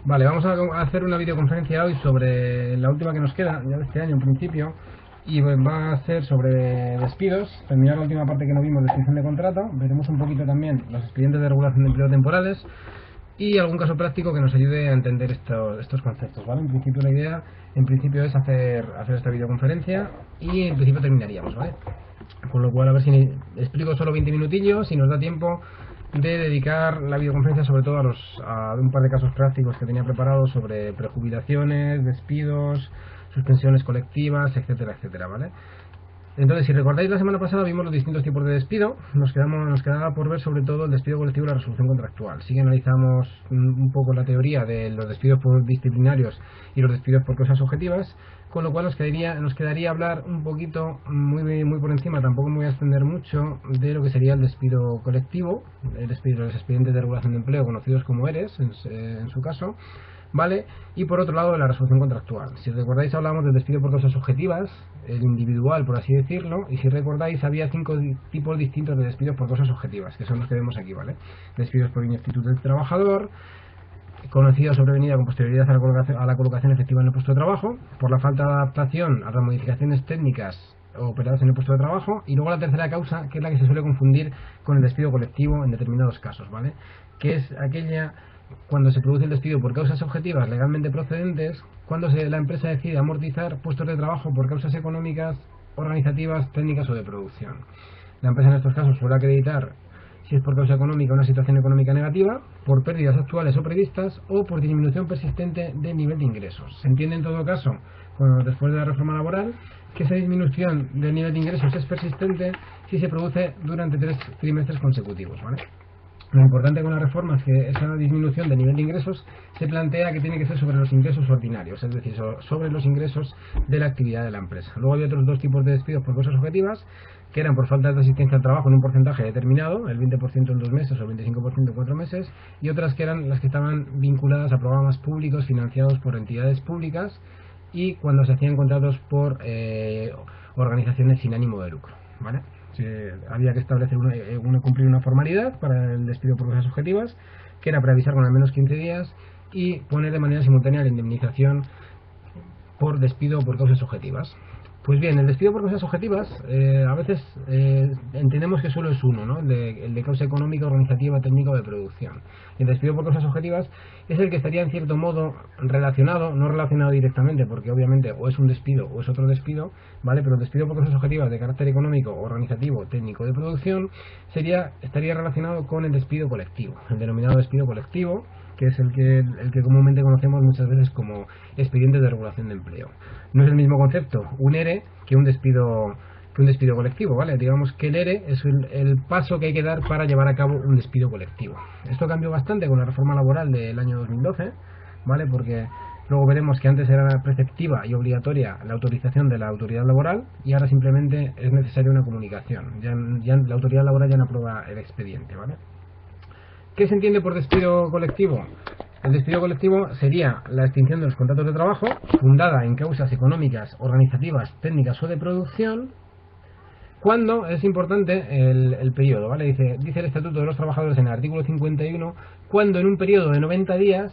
Vale, vamos a hacer una videoconferencia hoy sobre la última que nos queda, ya de este año en principio, y va a ser sobre despidos, terminar la última parte que no vimos de extinción de contrato, veremos un poquito también los expedientes de regulación de empleo temporales y algún caso práctico que nos ayude a entender estos conceptos, ¿vale? En principio la idea, en principio es hacer esta videoconferencia y en principio terminaríamos, ¿vale? Con lo cual a ver si explico solo 20 minutillos, si nos da tiempo de dedicar la videoconferencia sobre todo a un par de casos prácticos que tenía preparados sobre prejubilaciones, despidos, suspensiones colectivas, etcétera, etcétera, ¿vale? Entonces, si recordáis, la semana pasada vimos los distintos tipos de despido. Nos quedaba por ver sobre todo el despido colectivo y la resolución contractual. Sí que analizamos un poco la teoría de los despidos por disciplinarios y los despidos por causas objetivas, con lo cual nos quedaría hablar un poquito, muy por encima, tampoco me voy a extender mucho, de lo que sería el despido colectivo, los expedientes de regulación de empleo, conocidos como ERES, en su caso, ¿vale? Y por otro lado, la resolución contractual. Si recordáis, hablábamos del despido por causas objetivas, el individual, por así decirlo, y si recordáis, había 5 tipos distintos de despidos por causas objetivas, que son los que vemos aquí, ¿vale? Despidos por ineptitud del trabajador, conocida o sobrevenida con posterioridad a la colocación efectiva en el puesto de trabajo, por la falta de adaptación a las modificaciones técnicas operadas en el puesto de trabajo, y luego la tercera causa, que es la que se suele confundir con el despido colectivo en determinados casos, ¿vale? Que es aquella cuando se produce el despido por causas objetivas legalmente procedentes, cuando la empresa decide amortizar puestos de trabajo por causas económicas, organizativas, técnicas o de producción. La empresa en estos casos suele acreditar, si es por causa económica, una situación económica negativa, por pérdidas actuales o previstas, o por disminución persistente del nivel de ingresos. Se entiende en todo caso, después de la reforma laboral, que esa disminución del nivel de ingresos es persistente si se produce durante 3 trimestres consecutivos, ¿vale? Lo importante con la reforma es que esa disminución de nivel de ingresos se plantea que tiene que ser sobre los ingresos ordinarios, es decir, sobre los ingresos de la actividad de la empresa. Luego había otros dos tipos de despidos por causas objetivas, que eran por falta de asistencia al trabajo en un porcentaje determinado, el 20% en 2 meses o el 25% en 4 meses, y otras que eran las que estaban vinculadas a programas públicos financiados por entidades públicas y cuando se hacían contratos por organizaciones sin ánimo de lucro, ¿vale? Había que establecer cumplir una formalidad para el despido por causas objetivas, que era preavisar con al menos 15 días y poner de manera simultánea la indemnización por despido por causas objetivas. Pues bien, el despido por causas objetivas, a veces entendemos que solo es uno, ¿no? El de causa económica, organizativa, técnica o de producción. El despido por causas objetivas es el que estaría en cierto modo relacionado, no relacionado directamente, porque obviamente o es un despido o es otro despido, ¿vale? Pero el despido por causas objetivas de carácter económico, organizativo, técnico o de producción estaría relacionado con el despido colectivo, el denominado despido colectivo, que es el que comúnmente conocemos muchas veces como expediente de regulación de empleo. No es el mismo concepto un ERE que un despido colectivo, ¿vale? Digamos que el ERE es el paso que hay que dar para llevar a cabo un despido colectivo. Esto cambió bastante con la reforma laboral del año 2012, ¿vale? Porque luego veremos que antes era preceptiva y obligatoria la autorización de la autoridad laboral y ahora simplemente es necesaria una comunicación. Ya la autoridad laboral ya no aprueba el expediente, ¿vale? ¿Qué se entiende por despido colectivo? El despido colectivo sería la extinción de los contratos de trabajo fundada en causas económicas, organizativas, técnicas o de producción, cuando es importante el periodo, ¿vale? Dice el Estatuto de los Trabajadores en el artículo 51, cuando en un periodo de 90 días,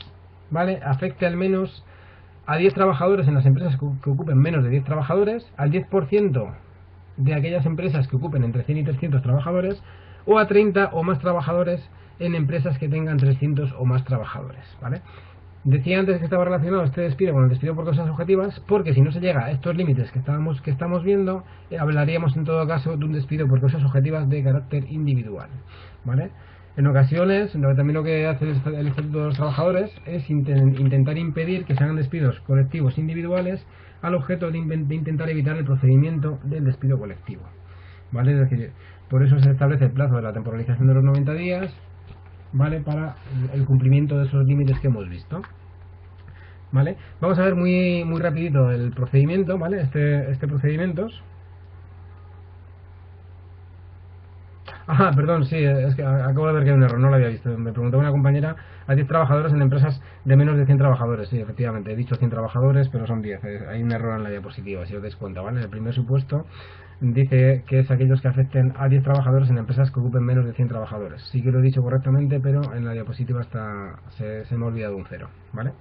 ¿vale?, afecte al menos a 10 trabajadores en las empresas que ocupen menos de 10 trabajadores, al 10% de aquellas empresas que ocupen entre 100 y 300 trabajadores, o a 30 o más trabajadores en empresas que tengan 300 o más trabajadores, ¿vale? Decía antes que estaba relacionado este despido con el despido por causas objetivas, porque si no se llega a estos límites que estamos viendo, hablaríamos en todo caso de un despido por causas objetivas de carácter individual, ¿vale? En ocasiones, también lo que hace el Estatuto de los Trabajadores es intentar impedir que se hagan despidos colectivos individuales al objeto de intentar evitar el procedimiento del despido colectivo, ¿vale? Es decir, por eso se establece el plazo de la temporalización de los 90 días, ¿vale?, para el cumplimiento de esos límites que hemos visto, ¿vale? Vamos a ver muy rapidito el procedimiento, ¿vale? Este procedimiento, Ah, perdón, sí, es que acabo de ver que hay un error, no lo había visto. Me preguntó una compañera, a 10 trabajadores en empresas de menos de 100 trabajadores. Sí, efectivamente, he dicho 100 trabajadores, pero son 10. Hay un error en la diapositiva, si os dais cuenta, ¿vale? El primer supuesto dice que es aquellos que afecten a 10 trabajadores en empresas que ocupen menos de 100 trabajadores. Sí que lo he dicho correctamente, pero en la diapositiva se me ha olvidado un cero, ¿vale?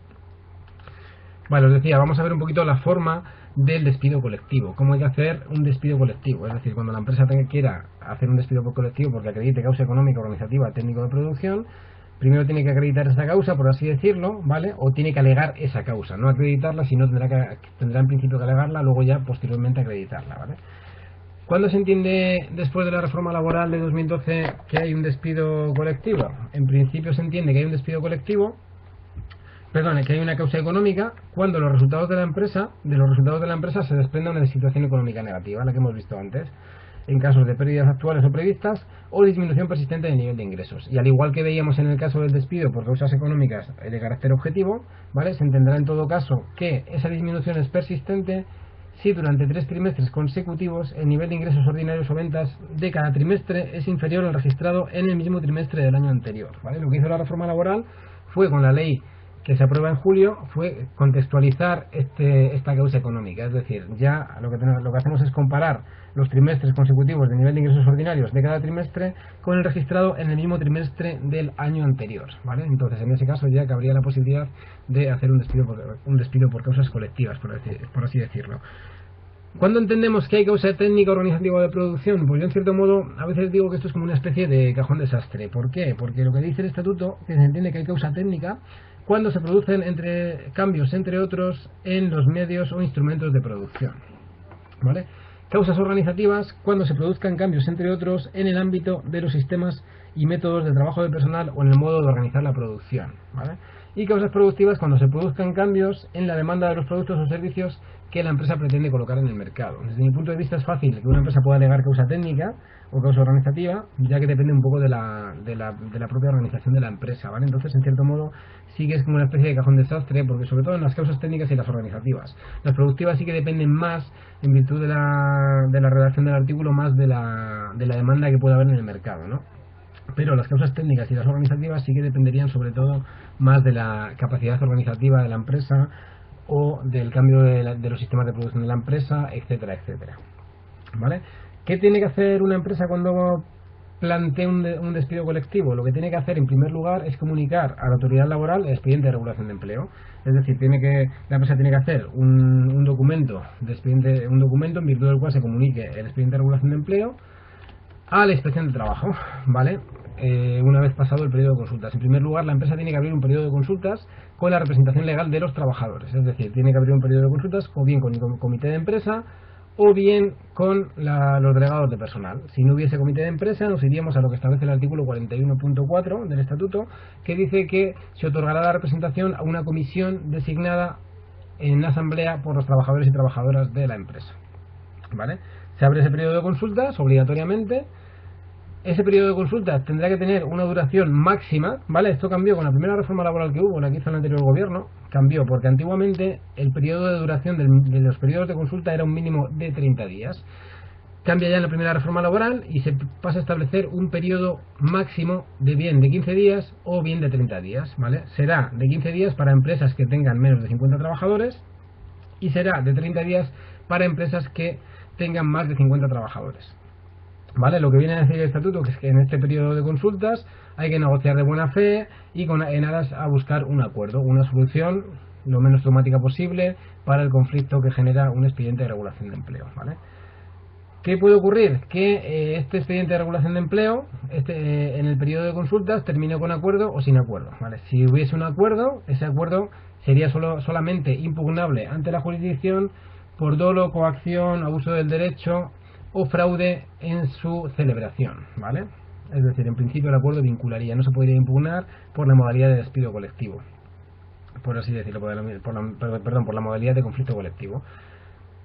Vale, os decía, vamos a ver un poquito la forma del despido colectivo, cómo hay que hacer un despido colectivo, es decir, cuando la empresa quiera hacer un despido colectivo porque acredite causa económica, organizativa, técnico de producción, primero tiene que acreditar esa causa, por así decirlo, ¿vale? O tiene que alegar esa causa, no acreditarla, sino tendrá en principio que alegarla, luego ya posteriormente acreditarla, ¿vale? ¿Cuándo se entiende, después de la reforma laboral de 2012, que hay un despido colectivo? En principio se entiende que hay un despido colectivo, perdón, que hay una causa económica cuando los resultados de la empresa se desprenda una situación económica negativa, la que hemos visto antes, en casos de pérdidas actuales o previstas o disminución persistente del nivel de ingresos. Y al igual que veíamos en el caso del despido por causas económicas de carácter objetivo, ¿vale? Se entenderá en todo caso que esa disminución es persistente si durante 3 trimestres consecutivos el nivel de ingresos ordinarios o ventas de cada trimestre es inferior al registrado en el mismo trimestre del año anterior, ¿vale? Lo que hizo la reforma laboral fue, con la ley que se aprueba en julio, fue contextualizar esta causa económica. Es decir, ya lo que hacemos es comparar los trimestres consecutivos de nivel de ingresos ordinarios de cada trimestre con el registrado en el mismo trimestre del año anterior, ¿vale? Entonces, en ese caso ya cabría la posibilidad de hacer un despido por causas colectivas, por así decirlo. ¿Cuándo entendemos que hay causa técnica, organizativa o de producción? Pues yo, en cierto modo, a veces digo que esto es como una especie de cajón desastre. ¿Por qué? Porque lo que dice el estatuto, que se entiende que hay causa técnica cuando se producen cambios, entre otros, en los medios o instrumentos de producción, ¿vale? Causas organizativas cuando se produzcan cambios, entre otros, en el ámbito de los sistemas y métodos de trabajo del personal o en el modo de organizar la producción, ¿vale? Y causas productivas cuando se produzcan cambios en la demanda de los productos o servicios que la empresa pretende colocar en el mercado. Desde mi punto de vista es fácil que una empresa pueda alegar causa técnica o causa organizativa, ya que depende un poco de la propia organización de la empresa, ¿vale? Entonces, en cierto modo, sí que es como una especie de cajón desastre, porque sobre todo en las causas técnicas y las organizativas. Las productivas sí que dependen más, en virtud de la redacción del artículo, más de la demanda que pueda haber en el mercado, ¿no? Pero las causas técnicas y las organizativas sí que dependerían sobre todo más de la capacidad organizativa de la empresa o del cambio de los sistemas de producción de la empresa, etcétera, etcétera, ¿vale? ¿Qué tiene que hacer una empresa cuando plantee un despido colectivo? Lo que tiene que hacer, en primer lugar, es comunicar a la autoridad laboral el expediente de regulación de empleo. Es decir, la empresa tiene que hacer un documento en virtud del cual se comunique el expediente de regulación de empleo a la inspección de trabajo, ¿vale? Una vez pasado el periodo de consultas. En primer lugar, la empresa tiene que abrir un periodo de consultas con la representación legal de los trabajadores. Es decir, tiene que abrir un periodo de consultas o bien con el comité de empresa o bien con los delegados de personal. Si no hubiese comité de empresa, nos iríamos a lo que establece el artículo 41.4 del estatuto, que dice que se otorgará la representación a una comisión designada en asamblea por los trabajadores y trabajadoras de la empresa, ¿vale? Se abre ese periodo de consultas obligatoriamente. Ese periodo de consultas tendrá que tener una duración máxima, ¿vale? Esto cambió con la primera reforma laboral que hubo, la que hizo el anterior gobierno. Cambió porque antiguamente el periodo de duración de los periodos de consulta era un mínimo de 30 días. Cambia ya en la primera reforma laboral y se pasa a establecer un periodo máximo de bien de 15 días o bien de 30 días, ¿vale? Será de 15 días para empresas que tengan menos de 50 trabajadores y será de 30 días para empresas que tengan más de 50 trabajadores. ¿Vale? Lo que viene a decir el estatuto es que en este periodo de consultas hay que negociar de buena fe y en aras a buscar un acuerdo, una solución lo menos traumática posible para el conflicto que genera un expediente de regulación de empleo, ¿vale? ¿Qué puede ocurrir? Que este expediente de regulación de empleo en el periodo de consultas termine con acuerdo o sin acuerdo, ¿vale? Si hubiese un acuerdo, ese acuerdo sería solamente impugnable ante la jurisdicción por dolo, coacción, abuso del derecho o fraude en su celebración, ¿vale? Es decir, en principio el acuerdo vincularía, no se podría impugnar por la modalidad de despido colectivo, por así decirlo, por la modalidad de conflicto colectivo.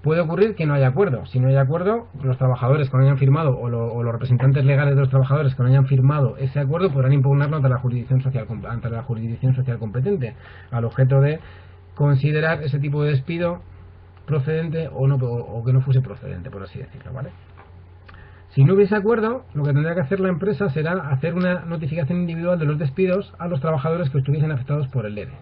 Puede ocurrir que no haya acuerdo. Si no hay acuerdo, los trabajadores que no hayan firmado o los representantes legales de los trabajadores que no hayan firmado ese acuerdo podrán impugnarlo ante la jurisdicción social competente, al objeto de considerar ese tipo de despido procedente o que no fuese procedente, por así decirlo, ¿vale? Si no hubiese acuerdo, lo que tendría que hacer la empresa será hacer una notificación individual de los despidos a los trabajadores que estuviesen afectados por el ERE,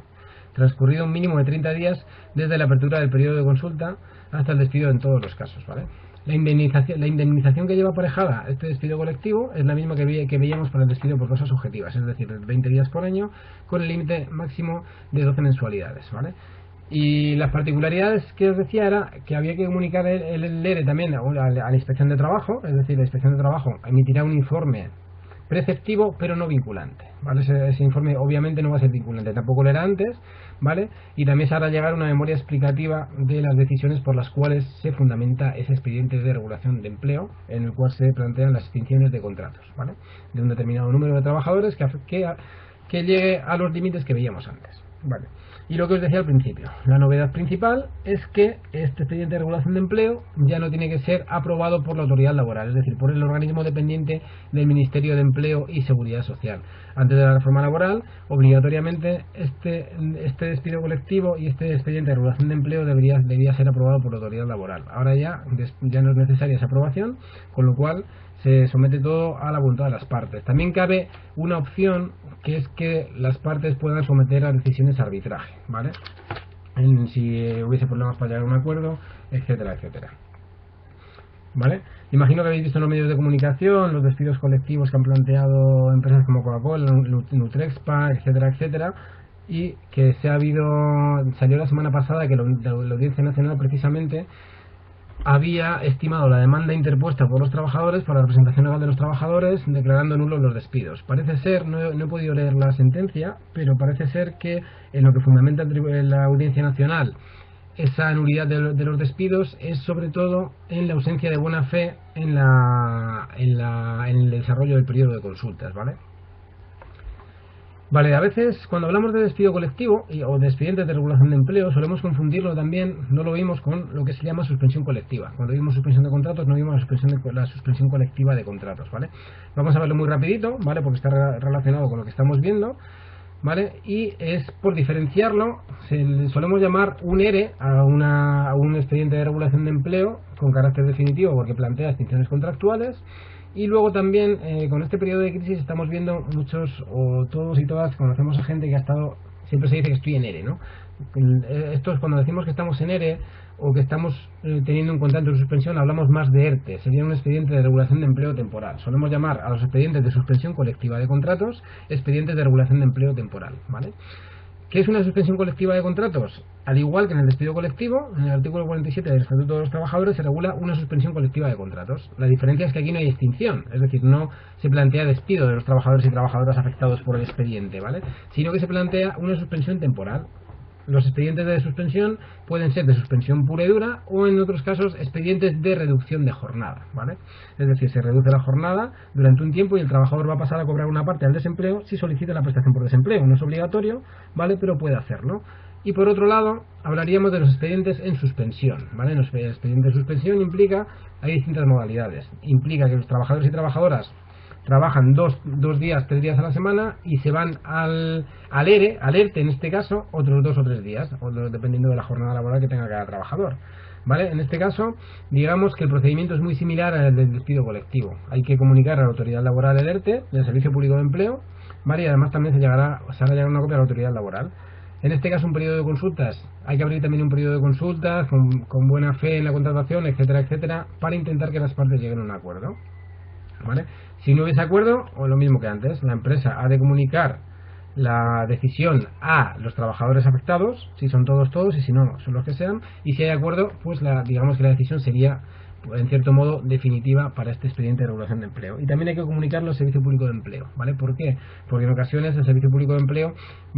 transcurrido un mínimo de 30 días desde la apertura del periodo de consulta hasta el despido en todos los casos, ¿vale? La indemnización que lleva aparejada este despido colectivo es la misma que veíamos para el despido por causas objetivas, es decir, 20 días por año con el límite máximo de 12 mensualidades, ¿vale? Y las particularidades que os decía era que había que comunicar el ERE también a la Inspección de Trabajo, es decir, la Inspección de Trabajo emitirá un informe preceptivo pero no vinculante, ¿vale? Ese informe obviamente no va a ser vinculante, tampoco lo era antes, ¿vale? Y también se hará llegar una memoria explicativa de las decisiones por las cuales se fundamenta ese expediente de regulación de empleo en el cual se plantean las extinciones de contratos, ¿vale? De un determinado número de trabajadores que llegue a los límites que veíamos antes, ¿vale? Y lo que os decía al principio, la novedad principal es que este expediente de regulación de empleo ya no tiene que ser aprobado por la autoridad laboral, es decir, por el organismo dependiente del Ministerio de Empleo y Seguridad Social. Antes de la reforma laboral, obligatoriamente este despido colectivo y este expediente de regulación de empleo debía ser aprobado por la autoridad laboral. Ahora ya no es necesaria esa aprobación, con lo cual se somete todo a la voluntad de las partes. También cabe una opción, que es que las partes puedan someter a decisiones de arbitraje, ¿vale? Si hubiese problemas para llegar a un acuerdo, etcétera, etcétera. ¿Vale? Imagino que habéis visto en los medios de comunicación los despidos colectivos que han planteado empresas como Coca-Cola, Nutrexpa, etcétera, etcétera, y que salió la semana pasada que la Audiencia Nacional precisamente había estimado la demanda interpuesta por los trabajadores por la representación legal de los trabajadores, declarando nulos los despidos. Parece ser, no he podido leer la sentencia, pero parece ser que en lo que fundamenta la Audiencia Nacional esa nulidad de los despidos es sobre todo en la ausencia de buena fe en el desarrollo del periodo de consultas, ¿vale? Vale, a veces cuando hablamos de despido colectivo o de expedientes de regulación de empleo solemos confundirlo también, no lo vimos con lo que se llama suspensión colectiva. Cuando vimos suspensión de contratos no vimos la suspensión colectiva de contratos, ¿vale? Vamos a verlo muy rapidito, ¿vale? Porque está relacionado con lo que estamos viendo, ¿vale? Y es por diferenciarlo, solemos llamar un ERE a un expediente de regulación de empleo con carácter definitivo porque plantea extinciones contractuales. Y luego también con este periodo de crisis estamos viendo muchos, o todos y todas conocemos a gente que ha estado, siempre se dice que estoy en ERE, ¿no? Esto es cuando decimos que estamos en ERE o que estamos teniendo un contrato de suspensión, hablamos más de ERTE, sería un expediente de regulación de empleo temporal. Solemos llamar a los expedientes de suspensión colectiva de contratos expedientes de regulación de empleo temporal, ¿vale? ¿Qué es una suspensión colectiva de contratos? Al igual que en el despido colectivo, en el artículo 47 del Estatuto de los Trabajadores se regula una suspensión colectiva de contratos. La diferencia es que aquí no hay extinción, es decir, no se plantea despido de los trabajadores y trabajadoras afectados por el expediente, ¿vale? Sino que se plantea una suspensión temporal. Los expedientes de suspensión pueden ser de suspensión pura y dura o en otros casos expedientes de reducción de jornada, ¿vale? Es decir, se reduce la jornada durante un tiempo y el trabajador va a pasar a cobrar una parte al desempleo si solicita la prestación por desempleo. No es obligatorio, ¿vale? Pero puede hacerlo. Y por otro lado, hablaríamos de los expedientes en suspensión, ¿vale? Los expedientes de suspensión hay distintas modalidades. Implica que los trabajadores y trabajadoras trabajan dos días, 3 días a la semana y se van al ERE, al ERTE en este caso, otros 2 o 3 días, dependiendo de la jornada laboral que tenga cada trabajador, ¿vale? En este caso, digamos que el procedimiento es muy similar al del despido colectivo. Hay que comunicar a la autoridad laboral el ERTE, del Servicio Público de Empleo, ¿vale? Y además también se hará llegar una copia a la autoridad laboral. En este caso, un periodo de consultas, hay que abrir también un periodo de consultas con buena fe en la contratación, etcétera, etcétera, para intentar que las partes lleguen a un acuerdo, ¿vale? Si no hubiese acuerdo, o lo mismo que antes, la empresa ha de comunicar la decisión a los trabajadores afectados, si son todos y si no, son los que sean, y si hay acuerdo, pues digamos que la decisión sería, en cierto modo, definitiva para este expediente de regulación de empleo. Y también hay que comunicarlo al Servicio Público de Empleo, ¿vale? ¿Por qué? Porque en ocasiones el Servicio Público de Empleo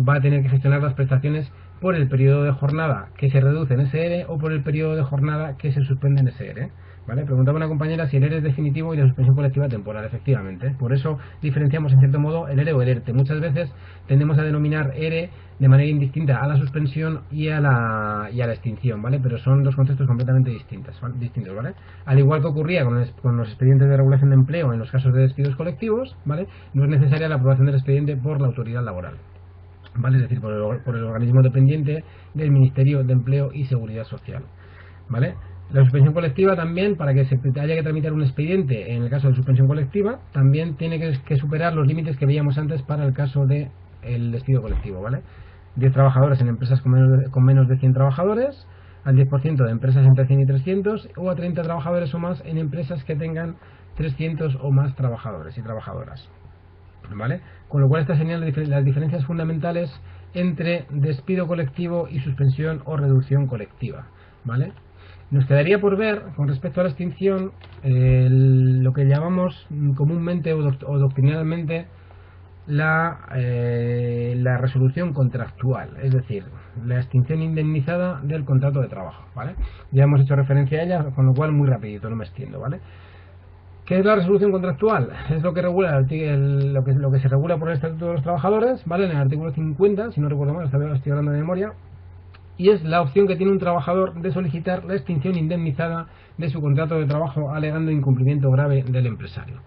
va a tener que gestionar las prestaciones por el periodo de jornada que se reduce en ese ERE o por el periodo de jornada que se suspende en ese ERE, ¿vale? Preguntaba una compañera si el ERE es definitivo y la suspensión colectiva temporal, efectivamente. Por eso diferenciamos en cierto modo el ERE o el ERTE. Muchas veces tendemos a denominar ERE de manera indistinta a la suspensión y a la extinción, ¿vale? Pero son dos conceptos completamente distintos, ¿vale? Al igual que ocurría con los expedientes de regulación de empleo en los casos de despidos colectivos, ¿vale? No es necesaria la aprobación del expediente por la autoridad laboral, ¿vale? Es decir, por el organismo dependiente del Ministerio de Empleo y Seguridad Social, ¿vale? La suspensión colectiva también, para que se haya que tramitar un expediente en el caso de suspensión colectiva, también tiene que superar los límites que veíamos antes para el caso de el despido colectivo, ¿vale? 10 trabajadores en empresas con menos de 100 trabajadores, al 10% de empresas entre 100 y 300, o a 30 trabajadores o más en empresas que tengan 300 o más trabajadores y trabajadoras, ¿vale? Con lo cual estas serían las diferencias fundamentales entre despido colectivo y suspensión o reducción colectiva, ¿vale? Nos quedaría por ver, con respecto a la extinción, lo que llamamos comúnmente o doctrinalmente la resolución contractual, es decir, la extinción indemnizada del contrato de trabajo, ¿vale? Ya hemos hecho referencia a ella, con lo cual muy rapidito, no me extiendo, ¿vale? ¿Qué es la resolución contractual? Es lo que regula lo que se regula por el Estatuto de los Trabajadores, ¿vale? En el artículo 50, si no recuerdo mal, estoy hablando de memoria, y es la opción que tiene un trabajador de solicitar la extinción indemnizada de su contrato de trabajo alegando incumplimiento grave del empresario.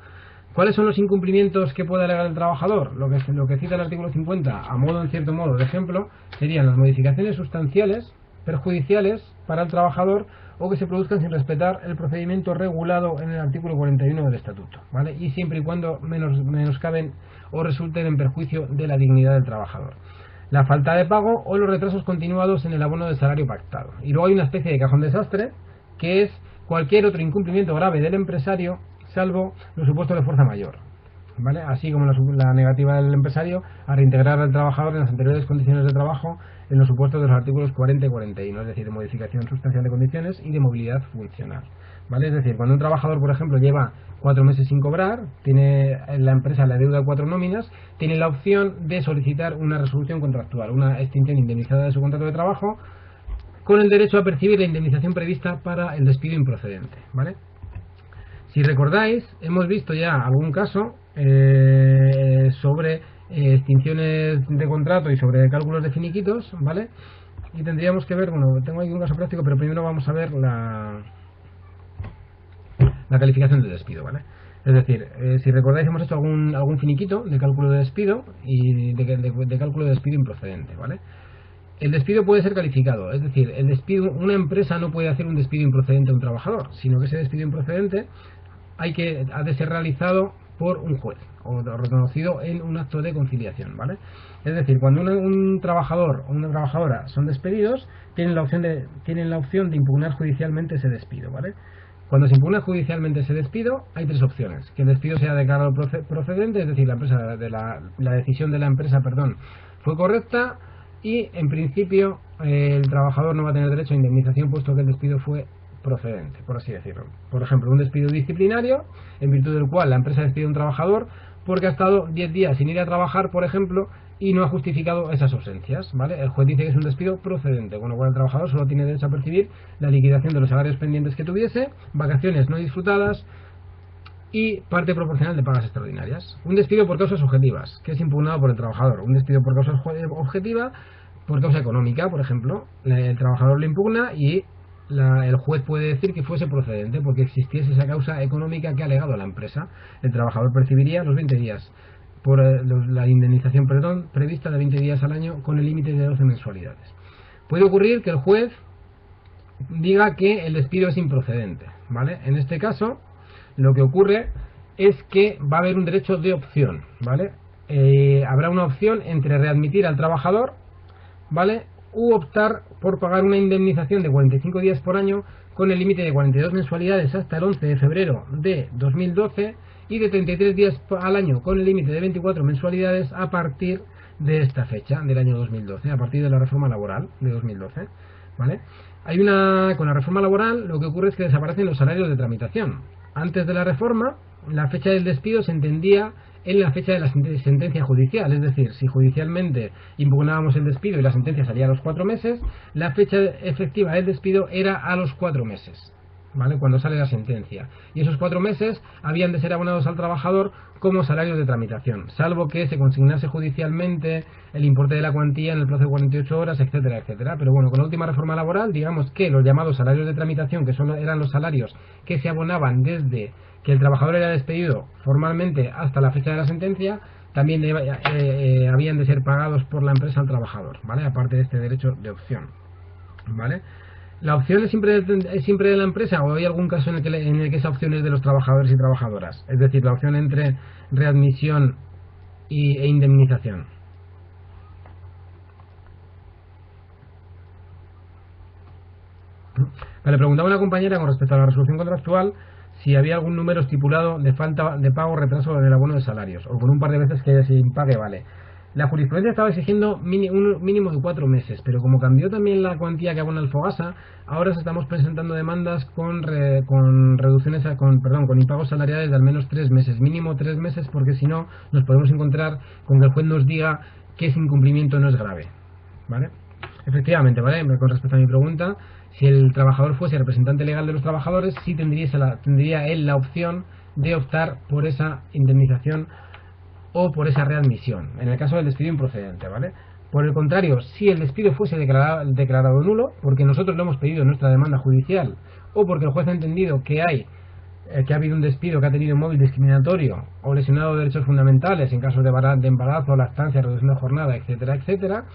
¿Cuáles son los incumplimientos que puede alegar el trabajador? Lo que cita el artículo 50, a modo, en cierto modo, de ejemplo, serían las modificaciones sustanciales, perjudiciales para el trabajador o que se produzcan sin respetar el procedimiento regulado en el artículo 41 del Estatuto, ¿vale? Y siempre y cuando menoscaben o resulten en perjuicio de la dignidad del trabajador. La falta de pago o los retrasos continuados en el abono del salario pactado. Y luego hay una especie de cajón desastre, que es cualquier otro incumplimiento grave del empresario, salvo los supuestos de fuerza mayor, ¿vale? Así como la negativa del empresario a reintegrar al trabajador en las anteriores condiciones de trabajo en los supuestos de los artículos 40 y 41, es decir, de modificación sustancial de condiciones y de movilidad funcional, ¿vale? Es decir, cuando un trabajador, por ejemplo, lleva 4 meses sin cobrar, tiene la empresa la deuda de 4 nóminas, tiene la opción de solicitar una resolución contractual, una extinción indemnizada de su contrato de trabajo, con el derecho a percibir la indemnización prevista para el despido improcedente, ¿vale? Si recordáis, hemos visto ya algún caso sobre extinciones de contrato y sobre cálculos de finiquitos, ¿vale? Y tendríamos que ver, bueno, tengo aquí un caso práctico, pero primero vamos a ver la calificación de despido, ¿vale? Es decir, si recordáis, hemos hecho algún finiquito de cálculo de despido y de cálculo de despido improcedente, ¿vale? El despido puede ser calificado, es decir, una empresa no puede hacer un despido improcedente a un trabajador, sino que ese despido improcedente ha de ser realizado por un juez o reconocido en un acto de conciliación, ¿vale? Es decir, cuando un trabajador o una trabajadora son despedidos, tienen la opción de impugnar judicialmente ese despido, ¿vale? Cuando se impugna judicialmente ese despido, hay 3 opciones: que el despido sea declarado procedente, es decir, la decisión de la empresa, fue correcta, y en principio el trabajador no va a tener derecho a indemnización puesto que el despido fue procedente, por así decirlo. Por ejemplo, un despido disciplinario, en virtud del cual la empresa despide a un trabajador porque ha estado 10 días sin ir a trabajar, por ejemplo, y no ha justificado esas ausencias, ¿vale? El juez dice que es un despido procedente, con lo cual el trabajador solo tiene derecho a percibir la liquidación de los salarios pendientes que tuviese, vacaciones no disfrutadas y parte proporcional de pagas extraordinarias. Un despido por causas objetivas, que es impugnado por el trabajador. Un despido por causa objetiva, por causa económica, por ejemplo, el trabajador le impugna y el juez puede decir que fuese procedente porque existiese esa causa económica que ha alegado a la empresa. El trabajador percibiría los 20 días por la indemnización prevista de 20 días al año con el límite de 12 mensualidades. Puede ocurrir que el juez diga que el despido es improcedente, ¿vale? En este caso, lo que ocurre es que va a haber un derecho de opción, ¿vale? Habrá una opción entre readmitir al trabajador, ¿vale?, u optar por pagar una indemnización de 45 días por año con el límite de 42 mensualidades hasta el 11 de febrero de 2012 y de 33 días al año con el límite de 24 mensualidades a partir de esta fecha, del año 2012, a partir de la reforma laboral de 2012, ¿vale? Con la reforma laboral lo que ocurre es que desaparecen los salarios de tramitación. Antes de la reforma, la fecha del despido se entendía en la fecha de la sentencia judicial, es decir, si judicialmente impugnábamos el despido y la sentencia salía a los 4 meses, la fecha efectiva del despido era a los 4 meses, ¿vale?, cuando sale la sentencia. Y esos 4 meses habían de ser abonados al trabajador como salarios de tramitación, salvo que se consignase judicialmente el importe de la cuantía en el plazo de 48 horas, etcétera, etcétera. Pero bueno, con la última reforma laboral, digamos que los llamados salarios de tramitación, que eran los salarios que se abonaban desde que el trabajador era despedido formalmente hasta la fecha de la sentencia, también habían de ser pagados por la empresa al trabajador, ¿vale?, aparte de este derecho de opción, ¿vale? ¿La opción es siempre de la empresa o hay algún caso en el que esa opción es de los trabajadores y trabajadoras? Es decir, la opción entre readmisión e indemnización. Le preguntaba a una compañera con respecto a la resolución contractual si había algún número estipulado de falta de pago o retraso en el abono de salarios, o con un par de veces que se impague vale. La jurisprudencia estaba exigiendo un mínimo de 4 meses, pero como cambió también la cuantía que abona el Fogasa, ahora estamos presentando demandas con reducciones, con impagos salariales de al menos 3 meses, mínimo 3 meses, porque si no nos podemos encontrar con que el juez nos diga que ese incumplimiento no es grave, ¿vale? Efectivamente, ¿vale? Con respecto a mi pregunta, si el trabajador fuese representante legal de los trabajadores, sí tendría él la opción de optar por esa indemnización o por esa readmisión, en el caso del despido improcedente, ¿vale? Por el contrario, si el despido fuese declarado nulo, porque nosotros lo hemos pedido en nuestra demanda judicial, o porque el juez ha entendido que ha habido un despido que ha tenido un móvil discriminatorio o lesionado derechos fundamentales en casos de embarazo, lactancia, reducción de jornada, etcétera, etcétera,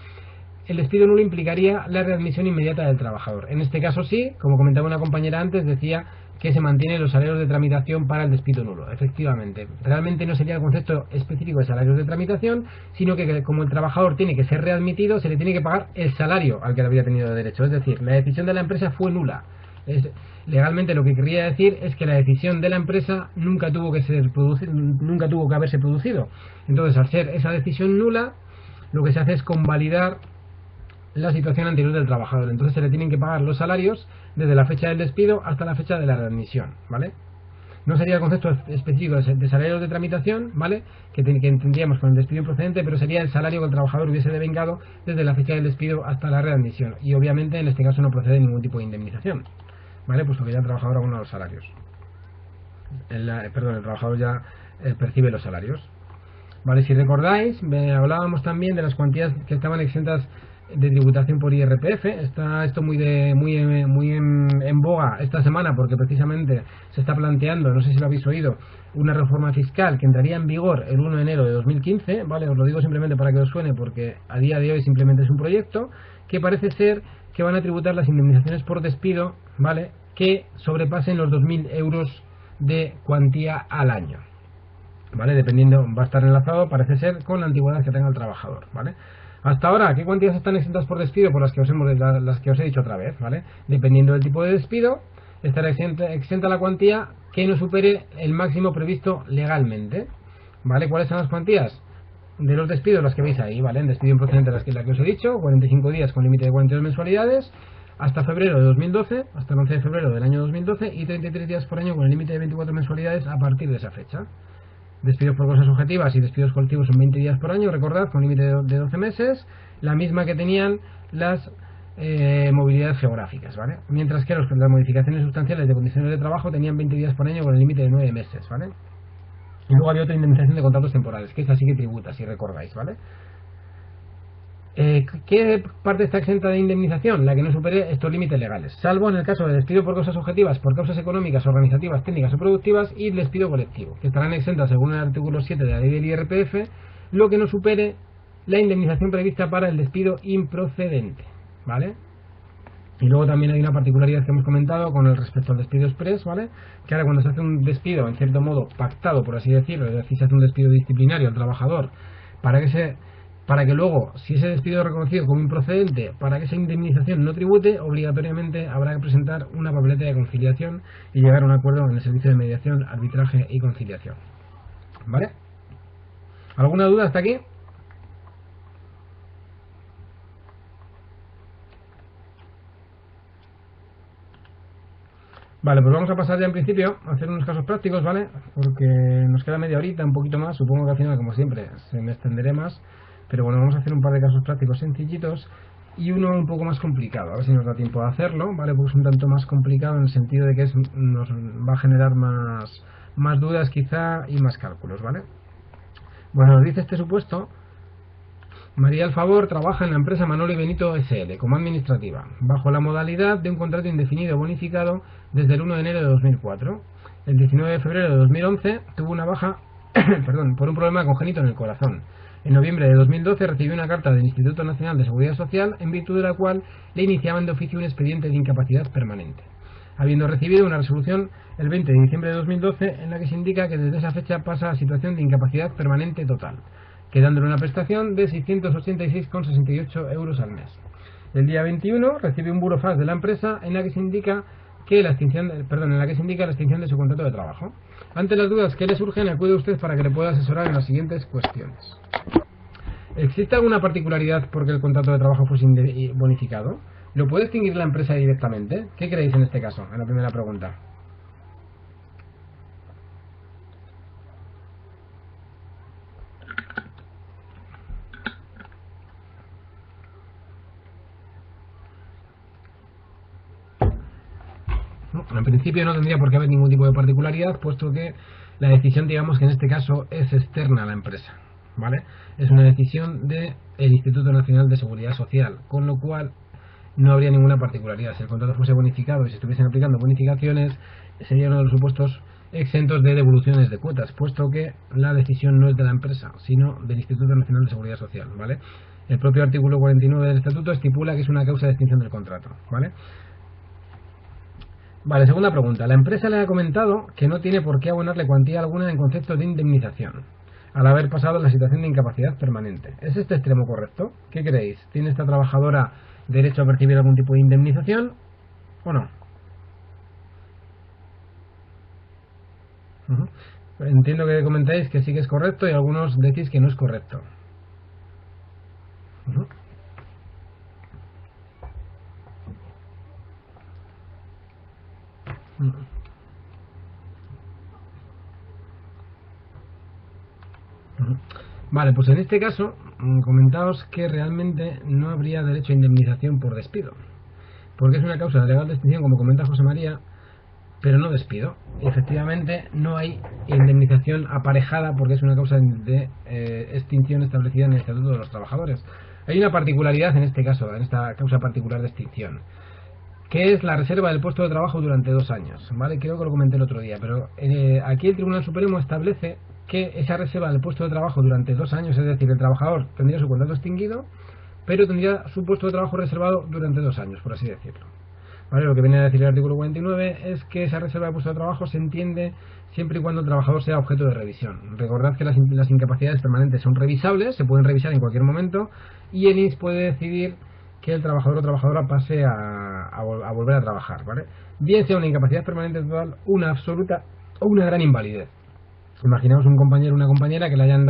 el despido nulo implicaría la readmisión inmediata del trabajador. En este caso sí, como comentaba una compañera antes, decía que se mantienen los salarios de tramitación para el despido nulo. Efectivamente, realmente no sería el concepto específico de salarios de tramitación, sino que como el trabajador tiene que ser readmitido, se le tiene que pagar el salario al que le había tenido derecho. Es decir, la decisión de la empresa fue nula. Legalmente lo que querría decir es que la decisión de la empresa nunca tuvo que haberse producido. Entonces, al ser esa decisión nula, lo que se hace es convalidar la situación anterior del trabajador. Entonces se le tienen que pagar los salarios desde la fecha del despido hasta la fecha de la readmisión, ¿vale? No sería el concepto específico de salarios de tramitación, ¿vale? Que entendíamos con el despido improcedente, pero sería el salario que el trabajador hubiese devengado desde la fecha del despido hasta la readmisión. Y obviamente en este caso no procede ningún tipo de indemnización, ¿vale? Puesto que ya el trabajador abona los salarios. El trabajador ya percibe los salarios. Vale, si recordáis, hablábamos también de las cuantías que estaban exentas de tributación por IRPF. Está esto muy en boga esta semana, porque precisamente se está planteando, no sé si lo habéis oído, una reforma fiscal que entraría en vigor el 1 de enero de 2015, ¿vale? Os lo digo simplemente para que os suene, porque a día de hoy simplemente es un proyecto que parece ser que van a tributar las indemnizaciones por despido, ¿vale?, que sobrepasen los 2.000 euros de cuantía al año, ¿vale? Dependiendo, va a estar enlazado, parece ser, con la antigüedad que tenga el trabajador, ¿vale? Hasta ahora, ¿qué cuantías están exentas por despido? Por las que os he dicho otra vez, ¿vale? Dependiendo del tipo de despido, estará exenta la cuantía que no supere el máximo previsto legalmente, ¿vale? ¿Cuáles son las cuantías? De los despidos, las que veis ahí, ¿vale? En despido improcedente, la que os he dicho, 45 días con límite de 42 mensualidades, hasta febrero de 2012, hasta el 11 de febrero del año 2012, y 33 días por año con el límite de 24 mensualidades a partir de esa fecha. Despidos por causas objetivas y despidos colectivos son 20 días por año, recordad, con límite de 12 meses, la misma que tenían las movilidades geográficas, ¿vale? Mientras que las modificaciones sustanciales de condiciones de trabajo tenían 20 días por año con el límite de 9 meses, ¿vale? Y luego había otra indemnización de contratos temporales, que esta sí que tributa, si recordáis, ¿vale? ¿Qué parte está exenta de indemnización? La que no supere estos límites legales, salvo en el caso de despido por causas objetivas, por causas económicas, organizativas, técnicas o productivas, y el despido colectivo, que estarán exentas según el artículo 7 de la ley del IRPF, lo que no supere la indemnización prevista para el despido improcedente, ¿vale? Y luego también hay una particularidad que hemos comentado con el respecto al despido express, ¿vale? Que ahora cuando se hace un despido, en cierto modo, pactado, por así decirlo, es decir, se hace un despido disciplinario al trabajador, para que luego, si ese despido es reconocido como improcedente, para que esa indemnización no tribute, obligatoriamente habrá que presentar una papeleta de conciliación y llegar a un acuerdo en el servicio de mediación, arbitraje y conciliación, ¿vale? ¿Alguna duda hasta aquí? Vale, pues vamos a pasar ya en principio a hacer unos casos prácticos, ¿vale? Porque nos queda media horita, un poquito más, supongo que al final, como siempre, se me extenderé más. Pero bueno, vamos a hacer un par de casos prácticos sencillitos y uno un poco más complicado, a ver si nos da tiempo de hacerlo, ¿vale? Porque es un tanto más complicado en el sentido de que nos va a generar más dudas quizá y más cálculos, ¿vale? Bueno, nos dice este supuesto: María Alfavor trabaja en la empresa Manolo y Benito SL como administrativa, bajo la modalidad de un contrato indefinido bonificado desde el 1 de enero de 2004. El 19 de febrero de 2011 tuvo una baja por un problema congénito en el corazón. En noviembre de 2012 recibió una carta del Instituto Nacional de Seguridad Social en virtud de la cual le iniciaban de oficio un expediente de incapacidad permanente, habiendo recibido una resolución el 20 de diciembre de 2012 en la que se indica que desde esa fecha pasa a situación de incapacidad permanente total, quedándole una prestación de 686,68 euros al mes. El día 21 recibe un burofax de la empresa en la que se indica la extinción de su contrato de trabajo. Ante las dudas que le surgen, acude usted para que le pueda asesorar en las siguientes cuestiones. ¿Existe alguna particularidad porque el contrato de trabajo fuese bonificado? ¿Lo puede extinguir la empresa directamente? ¿Qué creéis en este caso? En la primera pregunta. En principio no tendría por qué haber ningún tipo de particularidad, puesto que la decisión, digamos que en este caso es externa a la empresa, ¿vale? Es una decisión del Instituto Nacional de Seguridad Social, con lo cual no habría ninguna particularidad. Si el contrato fuese bonificado y se estuviesen aplicando bonificaciones, sería uno de los supuestos exentos de devoluciones de cuotas, puesto que la decisión no es de la empresa, sino del Instituto Nacional de Seguridad Social, ¿vale? El propio artículo 49 del Estatuto estipula que es una causa de extinción del contrato, ¿vale? Vale, segunda pregunta. La empresa le ha comentado que no tiene por qué abonarle cuantía alguna en concepto de indemnización, al haber pasado la situación de incapacidad permanente. ¿Es este extremo correcto? ¿Qué creéis? ¿Tiene esta trabajadora derecho a percibir algún tipo de indemnización o no? Entiendo que comentáis que sí que es correcto y algunos decís que no es correcto. Vale, pues en este caso comentaos que realmente no habría derecho a indemnización por despido, porque es una causa legal de extinción, como comenta José María, pero no despido. Y efectivamente no hay indemnización aparejada porque es una causa de extinción establecida en el Estatuto de los Trabajadores. Hay una particularidad en este caso, en esta causa particular de extinción, que es la reserva del puesto de trabajo durante 2 años, ¿vale? Creo que lo comenté el otro día, pero aquí el Tribunal Supremo establece que esa reserva del puesto de trabajo durante 2 años, es decir, el trabajador tendría su contrato extinguido, pero tendría su puesto de trabajo reservado durante 2 años, por así decirlo. ¿Vale? Lo que viene a decir el artículo 49 es que esa reserva de puesto de trabajo se entiende siempre y cuando el trabajador sea objeto de revisión. Recordad que las incapacidades permanentes son revisables, se pueden revisar en cualquier momento, y el INS puede decidir que el trabajador o trabajadora pase a volver a trabajar, ¿vale? Bien sea una incapacidad permanente total, una absoluta o una gran invalidez. Imaginaos un compañero o una compañera que le hayan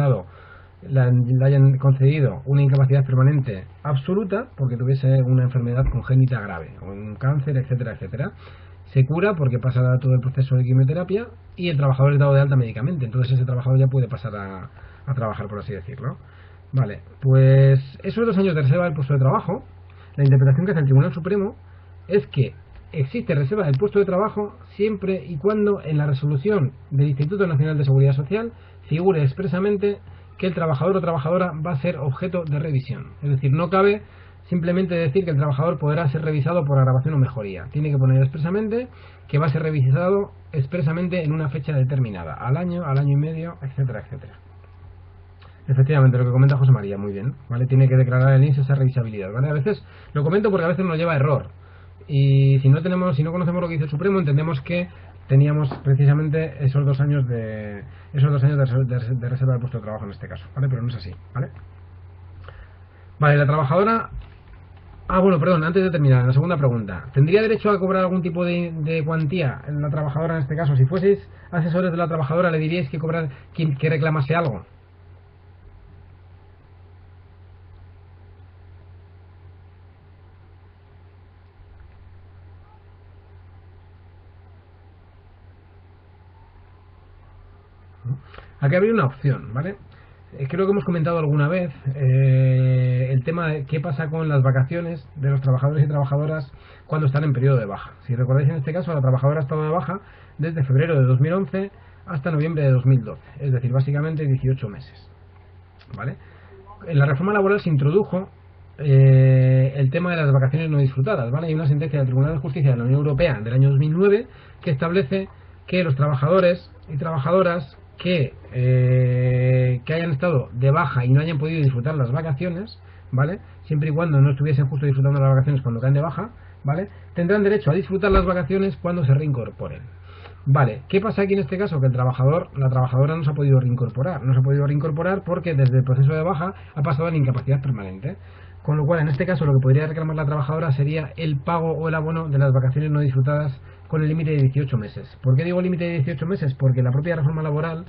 concedido una incapacidad permanente absoluta porque tuviese una enfermedad congénita grave, o un cáncer, etcétera, etcétera. Se cura porque pasa todo el proceso de quimioterapia y el trabajador es dado de alta médicamente, entonces ese trabajador ya puede pasar a trabajar, por así decirlo. Vale, pues esos 2 años de reserva del puesto de trabajo, la interpretación que hace el Tribunal Supremo es que existe reserva del puesto de trabajo siempre y cuando en la resolución del Instituto Nacional de Seguridad Social figure expresamente que el trabajador o trabajadora va a ser objeto de revisión. Es decir, no cabe simplemente decir que el trabajador podrá ser revisado por agravación o mejoría. Tiene que poner expresamente que va a ser revisado expresamente en una fecha determinada, al año y medio, etcétera, etcétera. Efectivamente, lo que comenta José María, muy bien, ¿vale? Tiene que declarar el INS esa revisabilidad, ¿vale? A veces, lo comento porque a veces nos lleva a error. Y si no conocemos lo que dice el Supremo, entendemos que teníamos precisamente esos 2 años de reserva del puesto de trabajo en este caso, ¿vale? Pero no es así, ¿vale? Vale, la trabajadora... bueno, perdón, antes de terminar, la segunda pregunta. ¿Tendría derecho a cobrar algún tipo de cuantía en la trabajadora en este caso? Si fueseis asesores de la trabajadora, ¿le diríais que reclamase algo? Aquí habría una opción, ¿vale? Creo que hemos comentado alguna vez el tema de qué pasa con las vacaciones de los trabajadores y trabajadoras cuando están en periodo de baja. Si recordáis, en este caso la trabajadora ha estado de baja desde febrero de 2011 hasta noviembre de 2012, es decir, básicamente 18 meses, ¿vale? En la reforma laboral se introdujo el tema de las vacaciones no disfrutadas, ¿vale? Hay una sentencia del Tribunal de Justicia de la Unión Europea del año 2009 que establece que los trabajadores y trabajadoras que hayan estado de baja y no hayan podido disfrutar las vacaciones, ¿vale? Siempre y cuando no estuviesen justo disfrutando las vacaciones cuando caen de baja, ¿vale? Tendrán derecho a disfrutar las vacaciones cuando se reincorporen. Vale, ¿qué pasa aquí en este caso? Que la trabajadora no se ha podido reincorporar. No se ha podido reincorporar porque desde el proceso de baja ha pasado a la incapacidad permanente. Con lo cual, en este caso, lo que podría reclamar la trabajadora sería el pago o el abono de las vacaciones no disfrutadas con el límite de 18 meses. ¿Por qué digo límite de 18 meses? Porque la propia reforma laboral,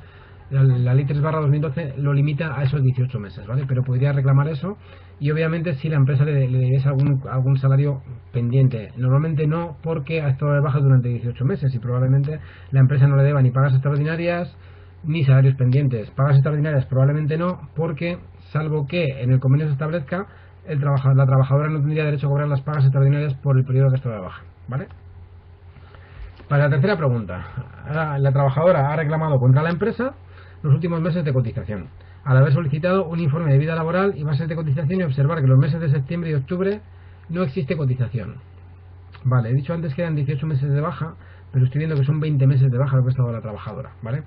la Ley 3/2012, lo limita a esos 18 meses, ¿vale? Pero podría reclamar eso y obviamente si la empresa le debiese algún salario pendiente. Normalmente no, porque ha estado de baja durante 18 meses y probablemente la empresa no le deba ni pagas extraordinarias ni salarios pendientes. Pagas extraordinarias probablemente no, porque salvo que en el convenio se establezca, la trabajadora no tendría derecho a cobrar las pagas extraordinarias por el periodo que está de baja, ¿vale? Para la tercera pregunta, la trabajadora ha reclamado contra la empresa los últimos meses de cotización, al haber solicitado un informe de vida laboral y bases de cotización y observar que los meses de septiembre y octubre no existe cotización. Vale, he dicho antes que eran 18 meses de baja, pero estoy viendo que son 20 meses de baja lo que ha estado la trabajadora, ¿vale?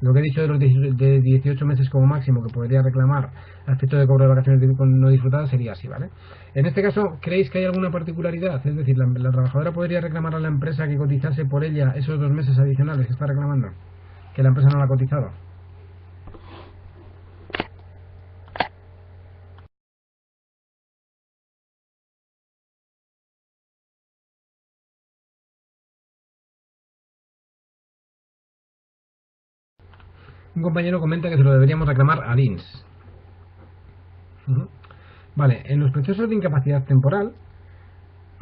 Lo que he dicho de los 18 meses como máximo que podría reclamar a efecto de cobro de vacaciones no disfrutadas sería así, ¿vale? En este caso, ¿creéis que hay alguna particularidad? Es decir, la trabajadora podría reclamar a la empresa que cotizase por ella esos 2 meses adicionales que está reclamando, que la empresa no la ha cotizado. Un compañero comenta que se lo deberíamos reclamar al INS. Vale, en los procesos de incapacidad temporal,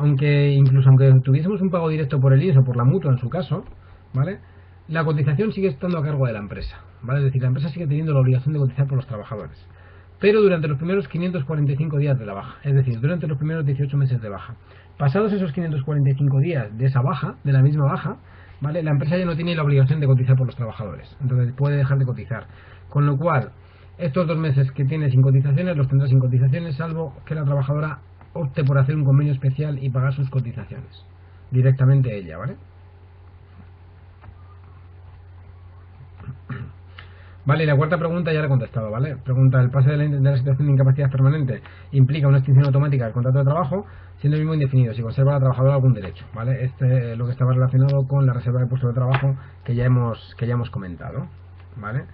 incluso aunque tuviésemos un pago directo por el INS o por la mutua en su caso, ¿vale? La cotización sigue estando a cargo de la empresa, ¿vale? Es decir, la empresa sigue teniendo la obligación de cotizar por los trabajadores. Pero durante los primeros 545 días de la baja, es decir, durante los primeros 18 meses de baja. Pasados esos 545 días de esa baja, de la misma baja, ¿vale? La empresa ya no tiene la obligación de cotizar por los trabajadores, entonces puede dejar de cotizar. Con lo cual, estos 2 meses que tiene sin cotizaciones los tendrá sin cotizaciones, salvo que la trabajadora opte por hacer un convenio especial y pagar sus cotizaciones directamente ella, ¿vale? Vale, y la cuarta pregunta ya la he contestado, ¿vale? Pregunta, ¿el pase de la situación de incapacidad permanente implica una extinción automática del contrato de trabajo, siendo el mismo indefinido, si conserva la trabajadora algún derecho? ¿Vale? Este es lo que estaba relacionado con la reserva de puesto de trabajo que ya hemos comentado, ¿vale?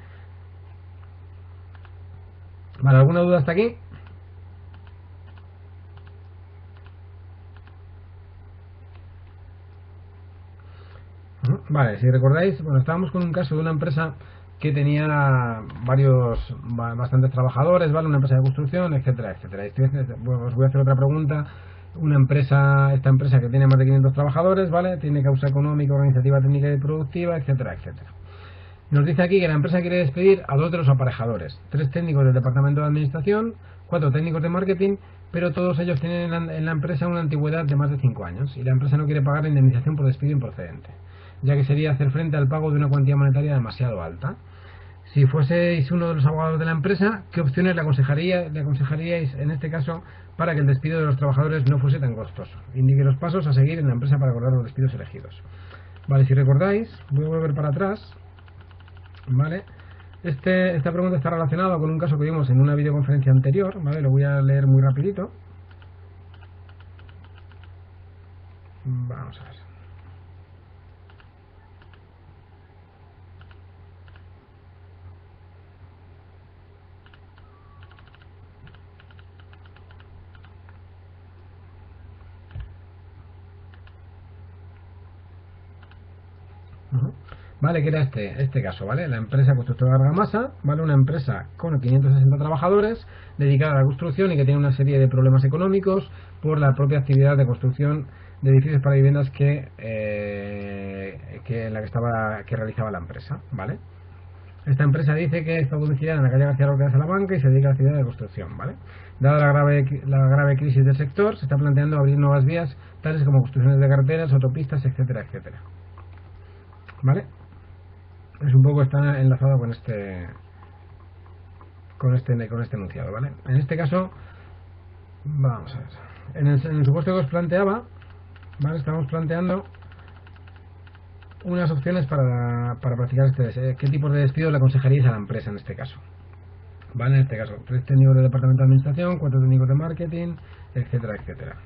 Vale, ¿alguna duda hasta aquí? Vale, si recordáis, bueno, estábamos con un caso de una empresa que tenía bastantes trabajadores, ¿vale? Una empresa de construcción, etcétera, etcétera. Os voy a hacer otra pregunta. Esta empresa que tiene más de 500 trabajadores, ¿vale? Tiene causa económica, organizativa, técnica y productiva, etcétera, etcétera. Nos dice aquí que la empresa quiere despedir a 2 de los aparejadores, 3 técnicos del departamento de administración, 4 técnicos de marketing, pero todos ellos tienen en la empresa una antigüedad de más de 5 años y la empresa no quiere pagar la indemnización por despido improcedente, ya que sería hacer frente al pago de una cuantía monetaria demasiado alta. Si fueseis uno de los abogados de la empresa, ¿qué opciones le aconsejaríais en este caso para que el despido de los trabajadores no fuese tan costoso? Indique los pasos a seguir en la empresa para acordar los despidos elegidos. Vale, si recordáis, voy a volver para atrás. ¿Vale? Esta pregunta está relacionada con un caso que vimos en una videoconferencia anterior, ¿vale? Lo voy a leer muy rapidito. Vamos a ver. Vale, que era este caso, ¿vale? La empresa constructora Argamasa, ¿vale? Una empresa con 560 trabajadores dedicada a la construcción y que tiene una serie de problemas económicos por la propia actividad de construcción de edificios para viviendas que realizaba la empresa, ¿vale? Esta empresa dice que está domiciliada en la calle García Lorca de Salamanca y se dedica a la actividad de construcción, ¿vale? Dada la grave crisis del sector, se está planteando abrir nuevas vías, tales como construcciones de carreteras, autopistas, etcétera, etcétera. ¿Vale? Es un poco, está enlazado con este enunciado, ¿vale? En este caso, vamos a ver. En el supuesto que os planteaba, ¿vale? Estamos planteando unas opciones para practicar qué tipos de despidos le aconsejaríais a la empresa en este caso. Vale, en este caso, 3 técnicos de departamento de administración, 4 técnicos de marketing, etcétera, etcétera.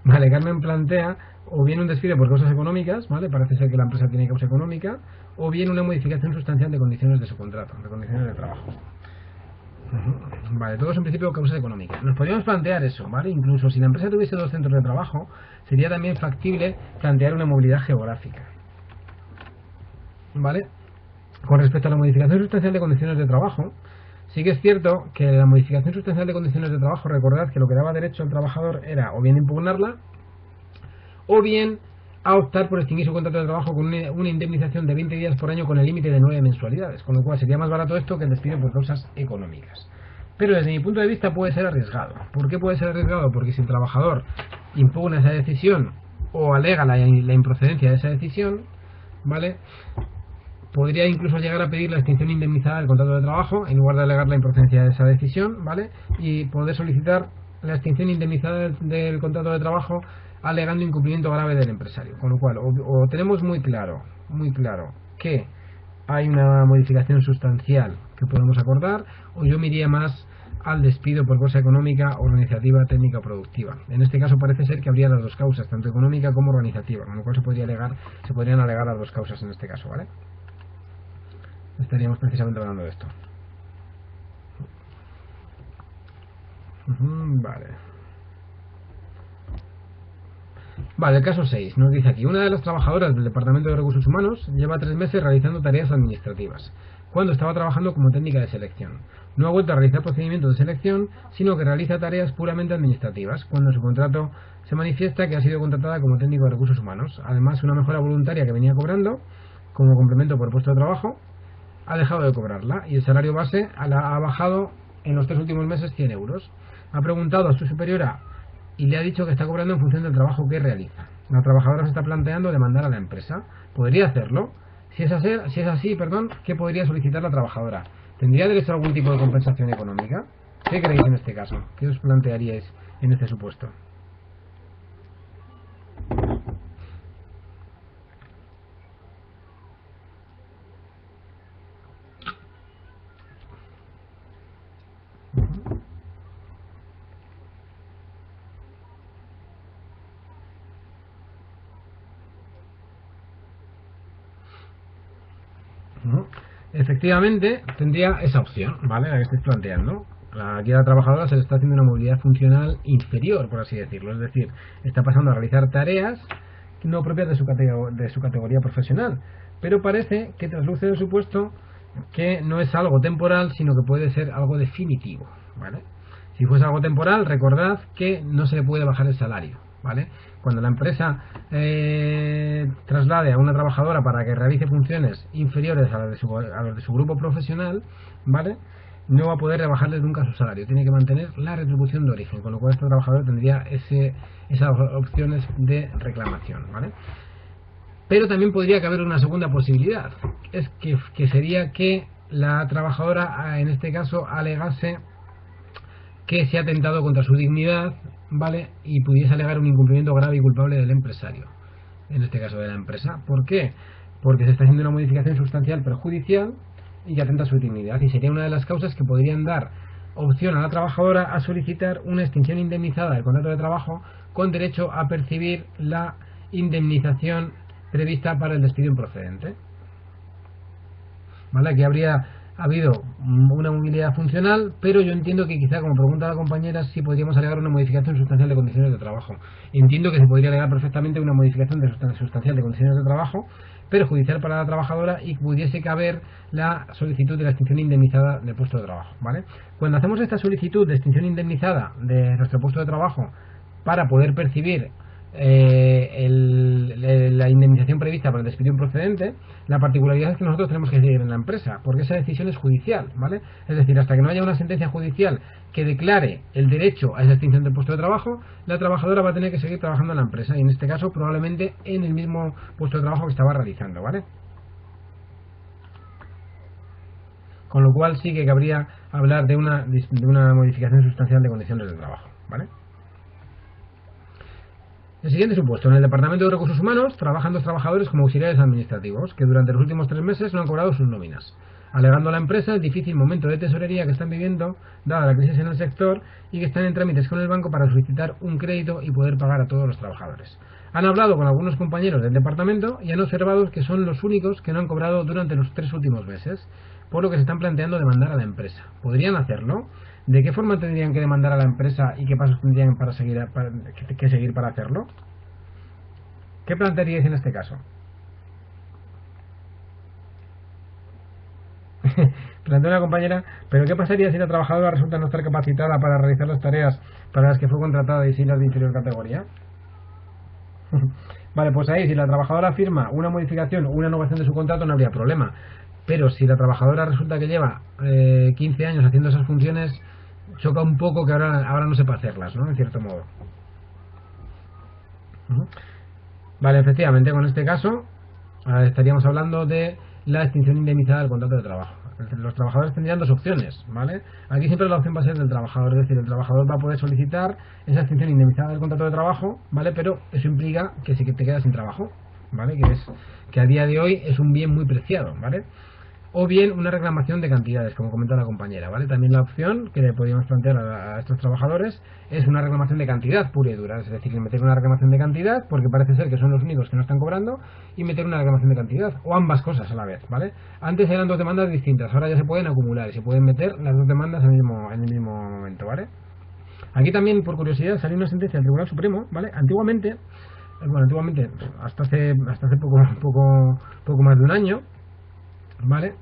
Vale, Carmen plantea o bien un despido por causas económicas, ¿vale? Parece ser que la empresa tiene causa económica, o bien una modificación sustancial de condiciones de su contrato, de condiciones de trabajo. Vale, todo es en principio causas económicas. Nos podríamos plantear eso, ¿vale? Incluso si la empresa tuviese 2 centros de trabajo, sería también factible plantear una movilidad geográfica. ¿Vale? Con respecto a la modificación sustancial de condiciones de trabajo, sí que es cierto que la modificación sustancial de condiciones de trabajo, recordad que lo que daba derecho al trabajador era o bien impugnarla, o bien a optar por extinguir su contrato de trabajo con una indemnización de 20 días por año con el límite de 9 mensualidades, con lo cual sería más barato esto que el despido por causas económicas. Pero desde mi punto de vista puede ser arriesgado. ¿Por qué puede ser arriesgado? Porque si el trabajador impugna esa decisión o alega la improcedencia de esa decisión, ¿vale?, podría incluso llegar a pedir la extinción indemnizada del contrato de trabajo en lugar de alegar la improcedencia de esa decisión, ¿vale?, y poder solicitar la extinción indemnizada del contrato de trabajo alegando incumplimiento grave del empresario. Con lo cual, o tenemos muy claro que hay una modificación sustancial que podemos acordar, o yo me iría más al despido por causa económica, organizativa, técnica o productiva. En este caso parece ser que habría las dos causas, tanto económica como organizativa, con lo cual se podrían alegar las dos causas en este caso, ¿vale? Estaríamos precisamente hablando de esto. Vale. Vale, el caso 6 nos dice aquí: una de las trabajadoras del Departamento de Recursos Humanos lleva 3 meses realizando tareas administrativas, cuando estaba trabajando como técnica de selección. No ha vuelto a realizar procedimientos de selección, sino que realiza tareas puramente administrativas, cuando su contrato se manifiesta que ha sido contratada como técnico de recursos humanos. Además, una mejora voluntaria que venía cobrando como complemento por puesto de trabajo ha dejado de cobrarla y el salario base ha bajado en los 3 últimos meses 100 euros. Ha preguntado a su superiora y le ha dicho que está cobrando en función del trabajo que realiza. La trabajadora se está planteando demandar a la empresa. ¿Podría hacerlo? Si es así, ¿qué podría solicitar la trabajadora? ¿Tendría derecho a algún tipo de compensación económica? ¿Qué creéis en este caso? ¿Qué os plantearíais en este supuesto? Efectivamente, tendría esa opción, ¿vale?, la que estáis planteando. Aquí a la trabajadora se le está haciendo una movilidad funcional inferior, por así decirlo. Es decir, está pasando a realizar tareas no propias de su categoría profesional. Pero parece que trasluce del supuesto que no es algo temporal, sino que puede ser algo definitivo, ¿vale? Si fuese algo temporal, recordad que no se le puede bajar el salario, ¿vale? Cuando la empresa traslade a una trabajadora para que realice funciones inferiores a las de su grupo profesional, ¿vale?, no va a poder rebajarles nunca su salario, tiene que mantener la retribución de origen, con lo cual este trabajador tendría esas opciones de reclamación, ¿vale? Pero también podría caber una segunda posibilidad, es que sería que la trabajadora en este caso alegase que se ha atentado contra su dignidad, ¿vale?, y pudiese alegar un incumplimiento grave y culpable del empresario, en este caso de la empresa. ¿Por qué? Porque se está haciendo una modificación sustancial perjudicial y que atenta a su dignidad, y sería una de las causas que podrían dar opción a la trabajadora a solicitar una extinción indemnizada del contrato de trabajo con derecho a percibir la indemnización prevista para el despido improcedente, ¿vale? Aquí habría habido una movilidad funcional, pero yo entiendo que quizá, como pregunta la compañera, sí podríamos alegar una modificación sustancial de condiciones de trabajo. Entiendo que se podría alegar perfectamente una modificación sustancial de condiciones de trabajo perjudicial para la trabajadora y pudiese caber la solicitud de la extinción indemnizada del puesto de trabajo, ¿vale? Cuando hacemos esta solicitud de extinción indemnizada de nuestro puesto de trabajo para poder percibir la indemnización prevista para el despido improcedente, la particularidad es que nosotros tenemos que seguir en la empresa, porque esa decisión es judicial, ¿vale? Es decir, hasta que no haya una sentencia judicial que declare el derecho a esa extinción del puesto de trabajo, la trabajadora va a tener que seguir trabajando en la empresa, y en este caso probablemente en el mismo puesto de trabajo que estaba realizando, ¿vale? con lo cual sí que cabría hablar de una modificación sustancial de condiciones de trabajo, ¿vale? El siguiente supuesto. En el Departamento de Recursos Humanos trabajan 2 trabajadores como auxiliares administrativos que durante los últimos 3 meses no han cobrado sus nóminas, alegando a la empresa el difícil momento de tesorería que están viviendo dada la crisis en el sector y que están en trámites con el banco para solicitar un crédito y poder pagar a todos los trabajadores. Han hablado con algunos compañeros del departamento y han observado que son los únicos que no han cobrado durante los 3 últimos meses, por lo que se están planteando demandar a la empresa. ¿Podrían hacerlo? ¿De qué forma tendrían que demandar a la empresa y qué pasos tendrían que seguir para hacerlo? ¿Qué plantearíais en este caso? Plantea una compañera, pero ¿qué pasaría si la trabajadora resulta no estar capacitada para realizar las tareas para las que fue contratada y sin las de inferior categoría? Vale, pues ahí, si la trabajadora firma una modificación o una innovación de su contrato, no habría problema. Pero si la trabajadora resulta que lleva 15 años haciendo esas funciones, choca un poco que ahora no sepa hacerlas, ¿no? En cierto modo. Vale, efectivamente, con este caso estaríamos hablando de la extinción indemnizada del contrato de trabajo. Los trabajadores tendrían 2 opciones, ¿vale? Aquí siempre la opción va a ser del trabajador, es decir, el trabajador va a poder solicitar esa extinción indemnizada del contrato de trabajo, ¿vale? Pero eso implica que sí que te quedas sin trabajo, ¿vale? Que a día de hoy es un bien muy preciado, ¿vale? O bien una reclamación de cantidades, como comenta la compañera, ¿vale? También la opción que le podríamos plantear a estos trabajadores es una reclamación de cantidad pura y dura, es decir, meter una reclamación de cantidad, porque parece ser que son los únicos que no están cobrando, y meter una reclamación de cantidad, o ambas cosas a la vez, ¿vale? Antes eran 2 demandas distintas, ahora ya se pueden acumular y se pueden meter las 2 demandas en el mismo momento, ¿vale? Aquí también, por curiosidad, salió una sentencia del Tribunal Supremo, ¿vale? Antiguamente, hasta hace poco más de un año, ¿vale?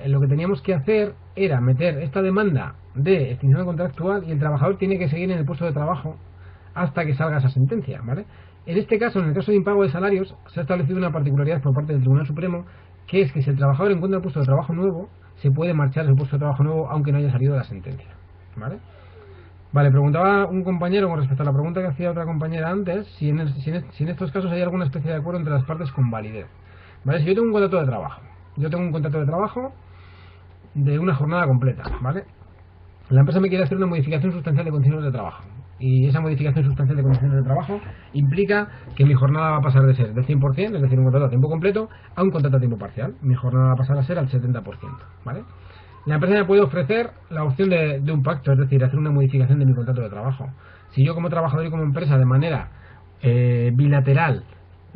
Lo que teníamos que hacer era meter esta demanda de extinción contractual y el trabajador tiene que seguir en el puesto de trabajo hasta que salga esa sentencia, ¿vale? En este caso, en el caso de impago de salarios, se ha establecido una particularidad por parte del Tribunal Supremo, que es que si el trabajador encuentra un puesto de trabajo nuevo, se puede marchar del puesto de trabajo nuevo aunque no haya salido de la sentencia, ¿vale? Vale, preguntaba un compañero con respecto a la pregunta que hacía otra compañera antes, si en estos casos hay alguna especie de acuerdo entre las partes con validez. ¿Vale? Si yo tengo un contrato de trabajo, de una jornada completa, ¿vale? La empresa me quiere hacer una modificación sustancial de condiciones de trabajo, y esa modificación sustancial de condiciones de trabajo implica que mi jornada va a pasar de ser del 100%, es decir, un contrato a tiempo completo, a un contrato a tiempo parcial. Mi jornada va a pasar a ser al 70%, ¿vale? La empresa me puede ofrecer la opción de un pacto, es decir, hacer una modificación de mi contrato de trabajo. Si yo como trabajador y como empresa de manera bilateral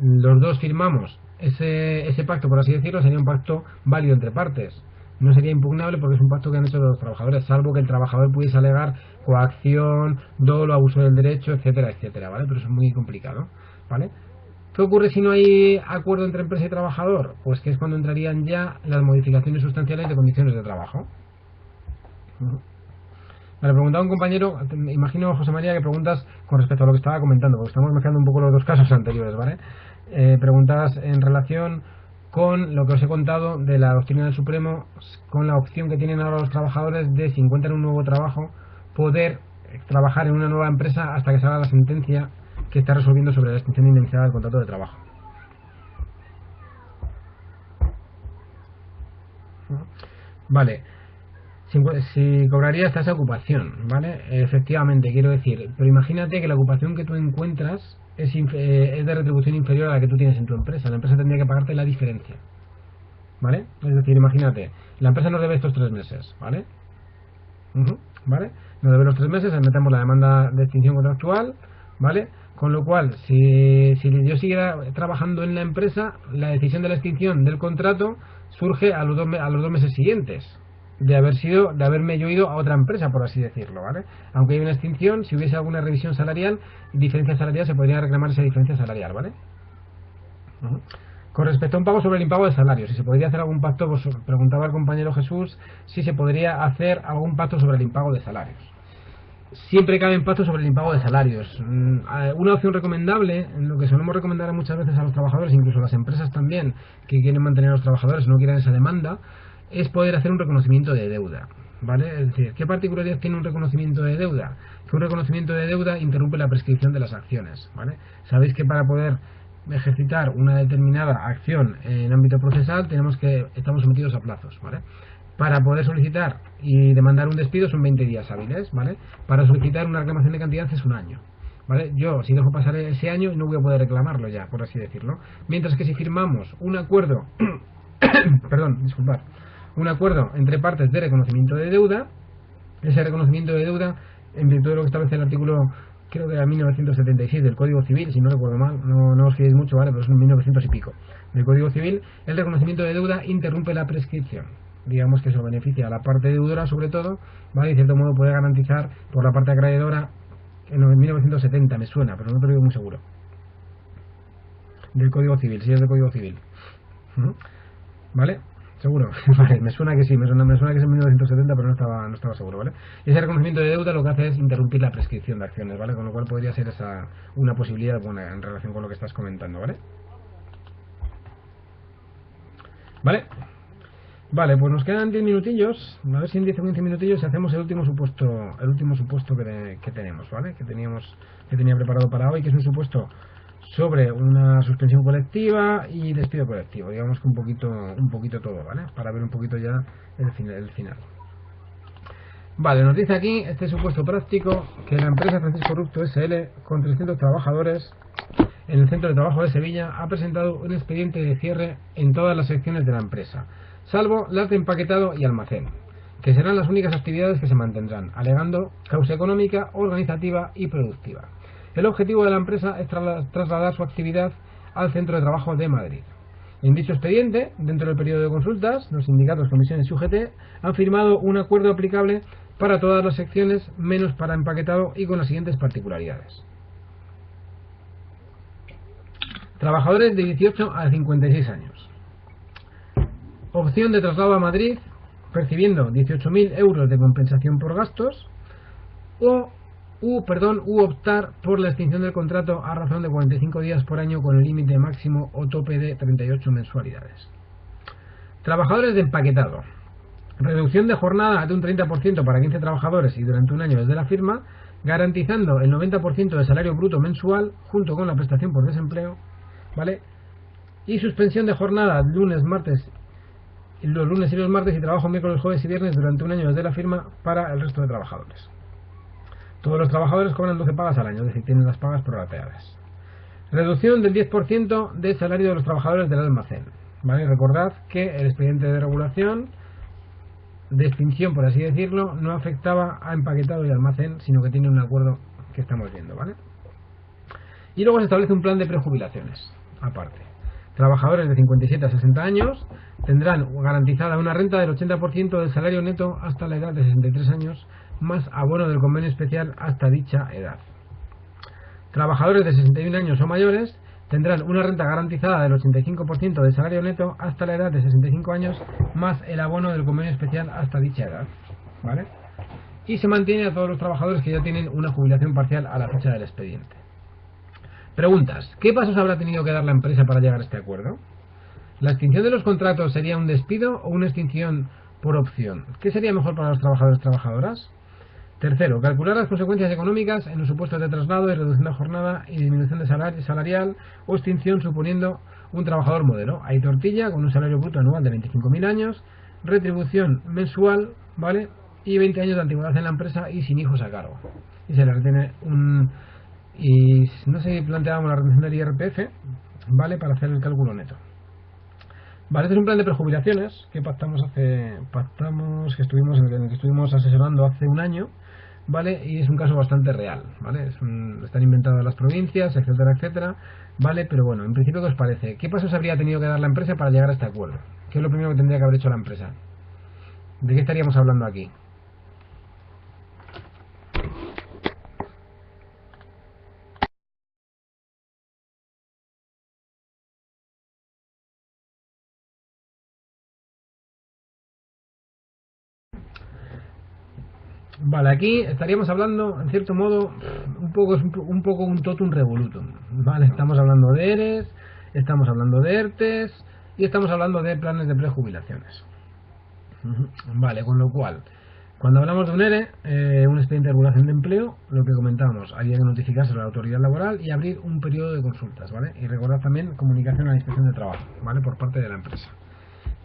los dos firmamos ese pacto, por así decirlo, sería un pacto válido entre partes. No sería impugnable porque es un pacto que han hecho los trabajadores, salvo que el trabajador pudiese alegar coacción, dolo, abuso del derecho, etcétera, etcétera, ¿vale? Pero eso es muy complicado, ¿vale? ¿Qué ocurre si no hay acuerdo entre empresa y trabajador? Pues que es cuando entrarían ya las modificaciones sustanciales de condiciones de trabajo. Vale, preguntaba un compañero, imagino, José María, que preguntas con respecto a lo que estaba comentando, porque estamos mezclando un poco los 2 casos anteriores, ¿vale? Preguntas en relación con lo que os he contado de la doctrina del Supremo, con la opción que tienen ahora los trabajadores de, si encuentran un nuevo trabajo, poder trabajar en una nueva empresa hasta que salga la sentencia que está resolviendo sobre la extinción indemnizada del contrato de trabajo. Vale. Si cobraría hasta esa ocupación, ¿vale? Efectivamente, quiero decir, pero imagínate que la ocupación que tú encuentras es de retribución inferior a la que tú tienes en tu empresa. La empresa tendría que pagarte la diferencia, ¿vale? Es decir, imagínate, la empresa nos debe estos 3 meses, ¿vale? ¿Vale? Nos debe los 3 meses, metemos la demanda de extinción contractual, ¿vale? Con lo cual, si yo siguiera trabajando en la empresa, la decisión de la extinción del contrato surge a los 2 meses siguientes de haberme yo ido a otra empresa, por así decirlo, ¿vale? Aunque hay una extinción, si hubiese alguna revisión salarial, diferencia salarial, se podría reclamar esa diferencia salarial, ¿vale? Con respecto a un pago sobre el impago de salarios, si se podría hacer algún pacto, pues preguntaba el compañero Jesús si se podría hacer algún pacto sobre el impago de salarios. Siempre caben pactos sobre el impago de salarios. Una opción recomendable, en lo que solemos recomendar muchas veces a los trabajadores, incluso a las empresas también, que quieren mantener a los trabajadores, no quieren esa demanda, es poder hacer un reconocimiento de deuda, ¿vale? Es decir, ¿qué particularidad tiene un reconocimiento de deuda? Que un reconocimiento de deuda interrumpe la prescripción de las acciones, ¿vale? Sabéis que para poder ejercitar una determinada acción en ámbito procesal, estamos sometidos a plazos, ¿vale? Para poder solicitar y demandar un despido son 20 días hábiles, ¿vale? Para solicitar una reclamación de cantidad es un año, ¿vale? Yo, si dejo pasar ese año, no voy a poder reclamarlo ya, por así decirlo. Mientras que si firmamos un acuerdo, perdón, disculpad, un acuerdo entre partes de reconocimiento de deuda, ese reconocimiento de deuda, en virtud de lo que establece el artículo, creo que era 1976 del Código Civil, si no recuerdo mal, no os fiéis mucho, ¿vale? Pero es 1900 y pico del Código Civil, el reconocimiento de deuda interrumpe la prescripción. Digamos que eso beneficia a la parte deudora sobre todo, ¿vale? Y de cierto modo puede garantizar por la parte acreedora, en 1970 me suena, pero no te lo digo muy seguro, del Código Civil, si es del Código Civil, ¿vale? Seguro, vale, me suena que sí, me suena que es en 1970, pero no estaba seguro, ¿vale? Y ese reconocimiento de deuda lo que hace es interrumpir la prescripción de acciones, ¿vale? Con lo cual podría ser esa una posibilidad buena en relación con lo que estás comentando, ¿vale? Vale, pues nos quedan 10 minutillos, a ver si en 10 o 15 minutillos hacemos el último supuesto que tenemos, ¿vale? Que tenía preparado para hoy, que es un supuesto sobre una suspensión colectiva y despido colectivo, digamos que un poquito todo, ¿vale? Para ver un poquito ya el final. Vale, nos dice aquí este supuesto práctico que la empresa Francisco Rupto SL, con 300 trabajadores en el centro de trabajo de Sevilla, ha presentado un expediente de cierre en todas las secciones de la empresa, salvo las de empaquetado y almacén, que serán las únicas actividades que se mantendrán, alegando causa económica, organizativa y productiva. El objetivo de la empresa es trasladar su actividad al centro de trabajo de Madrid. En dicho expediente, dentro del periodo de consultas, los sindicatos, comisiones y UGT han firmado un acuerdo aplicable para todas las secciones, menos para empaquetado, y con las siguientes particularidades. Trabajadores de 18 a 56 años. Opción de traslado a Madrid, percibiendo 18.000 euros de compensación por gastos, u optar por la extinción del contrato a razón de 45 días por año con el límite máximo o tope de 38 mensualidades. Trabajadores de empaquetado. Reducción de jornada de un 30% para 15 trabajadores y durante un año desde la firma, garantizando el 90% de salario bruto mensual junto con la prestación por desempleo, ¿vale? Y suspensión de jornada los lunes y los martes y trabajo miércoles, jueves y viernes durante un año desde la firma para el resto de trabajadores. Todos los trabajadores cobran 12 pagas al año, es decir, tienen las pagas prorrateadas. Reducción del 10% del salario de los trabajadores del almacén, ¿vale? Recordad que el expediente de regulación de extinción, por así decirlo, no afectaba a empaquetado y almacén, sino que tiene un acuerdo que estamos viendo, ¿vale? Y luego se establece un plan de prejubilaciones, aparte. Trabajadores de 57 a 60 años tendrán garantizada una renta del 80% del salario neto hasta la edad de 63 años, más abono del convenio especial hasta dicha edad. Trabajadores de 61 años o mayores tendrán una renta garantizada del 85% del salario neto hasta la edad de 65 años, más el abono del convenio especial hasta dicha edad, ¿vale? Y se mantiene a todos los trabajadores que ya tienen una jubilación parcial a la fecha del expediente. Preguntas. ¿Qué pasos habrá tenido que dar la empresa para llegar a este acuerdo? ¿La extinción de los contratos sería un despido o una extinción por opción? ¿Qué sería mejor para los trabajadores y trabajadoras? Tercero, calcular las consecuencias económicas en los supuestos de traslado y reducción de jornada y disminución de salarial o extinción suponiendo un trabajador modelo. Hay tortilla con un salario bruto anual de 25.000 años, retribución mensual, ¿vale? Y 20 años de antigüedad en la empresa y sin hijos a cargo. Y se le retiene y no sé si planteábamos la retención del IRPF, ¿vale? Para hacer el cálculo neto. Vale, este es un plan de prejubilaciones que que estuvimos asesorando hace un año, ¿vale? Y es un caso bastante real, ¿vale? Están inventadas las provincias, etcétera, etcétera, ¿vale? Pero bueno, en principio, ¿qué os parece? ¿Qué pasos habría tenido que dar la empresa para llegar a este acuerdo? ¿Qué es lo primero que tendría que haber hecho la empresa? ¿De qué estaríamos hablando aquí? Vale, aquí estaríamos hablando, en cierto modo, un poco un totum revolutum, ¿vale? Estamos hablando de ERES, estamos hablando de ERTES y estamos hablando de planes de prejubilaciones. Vale, con lo cual, Cuando hablamos de un ERE, un expediente de regulación de empleo, lo que comentábamos, había que notificarse a la autoridad laboral y abrir un periodo de consultas, ¿vale? Y recordar también comunicación a la inspección de trabajo, ¿vale? Por parte de la empresa,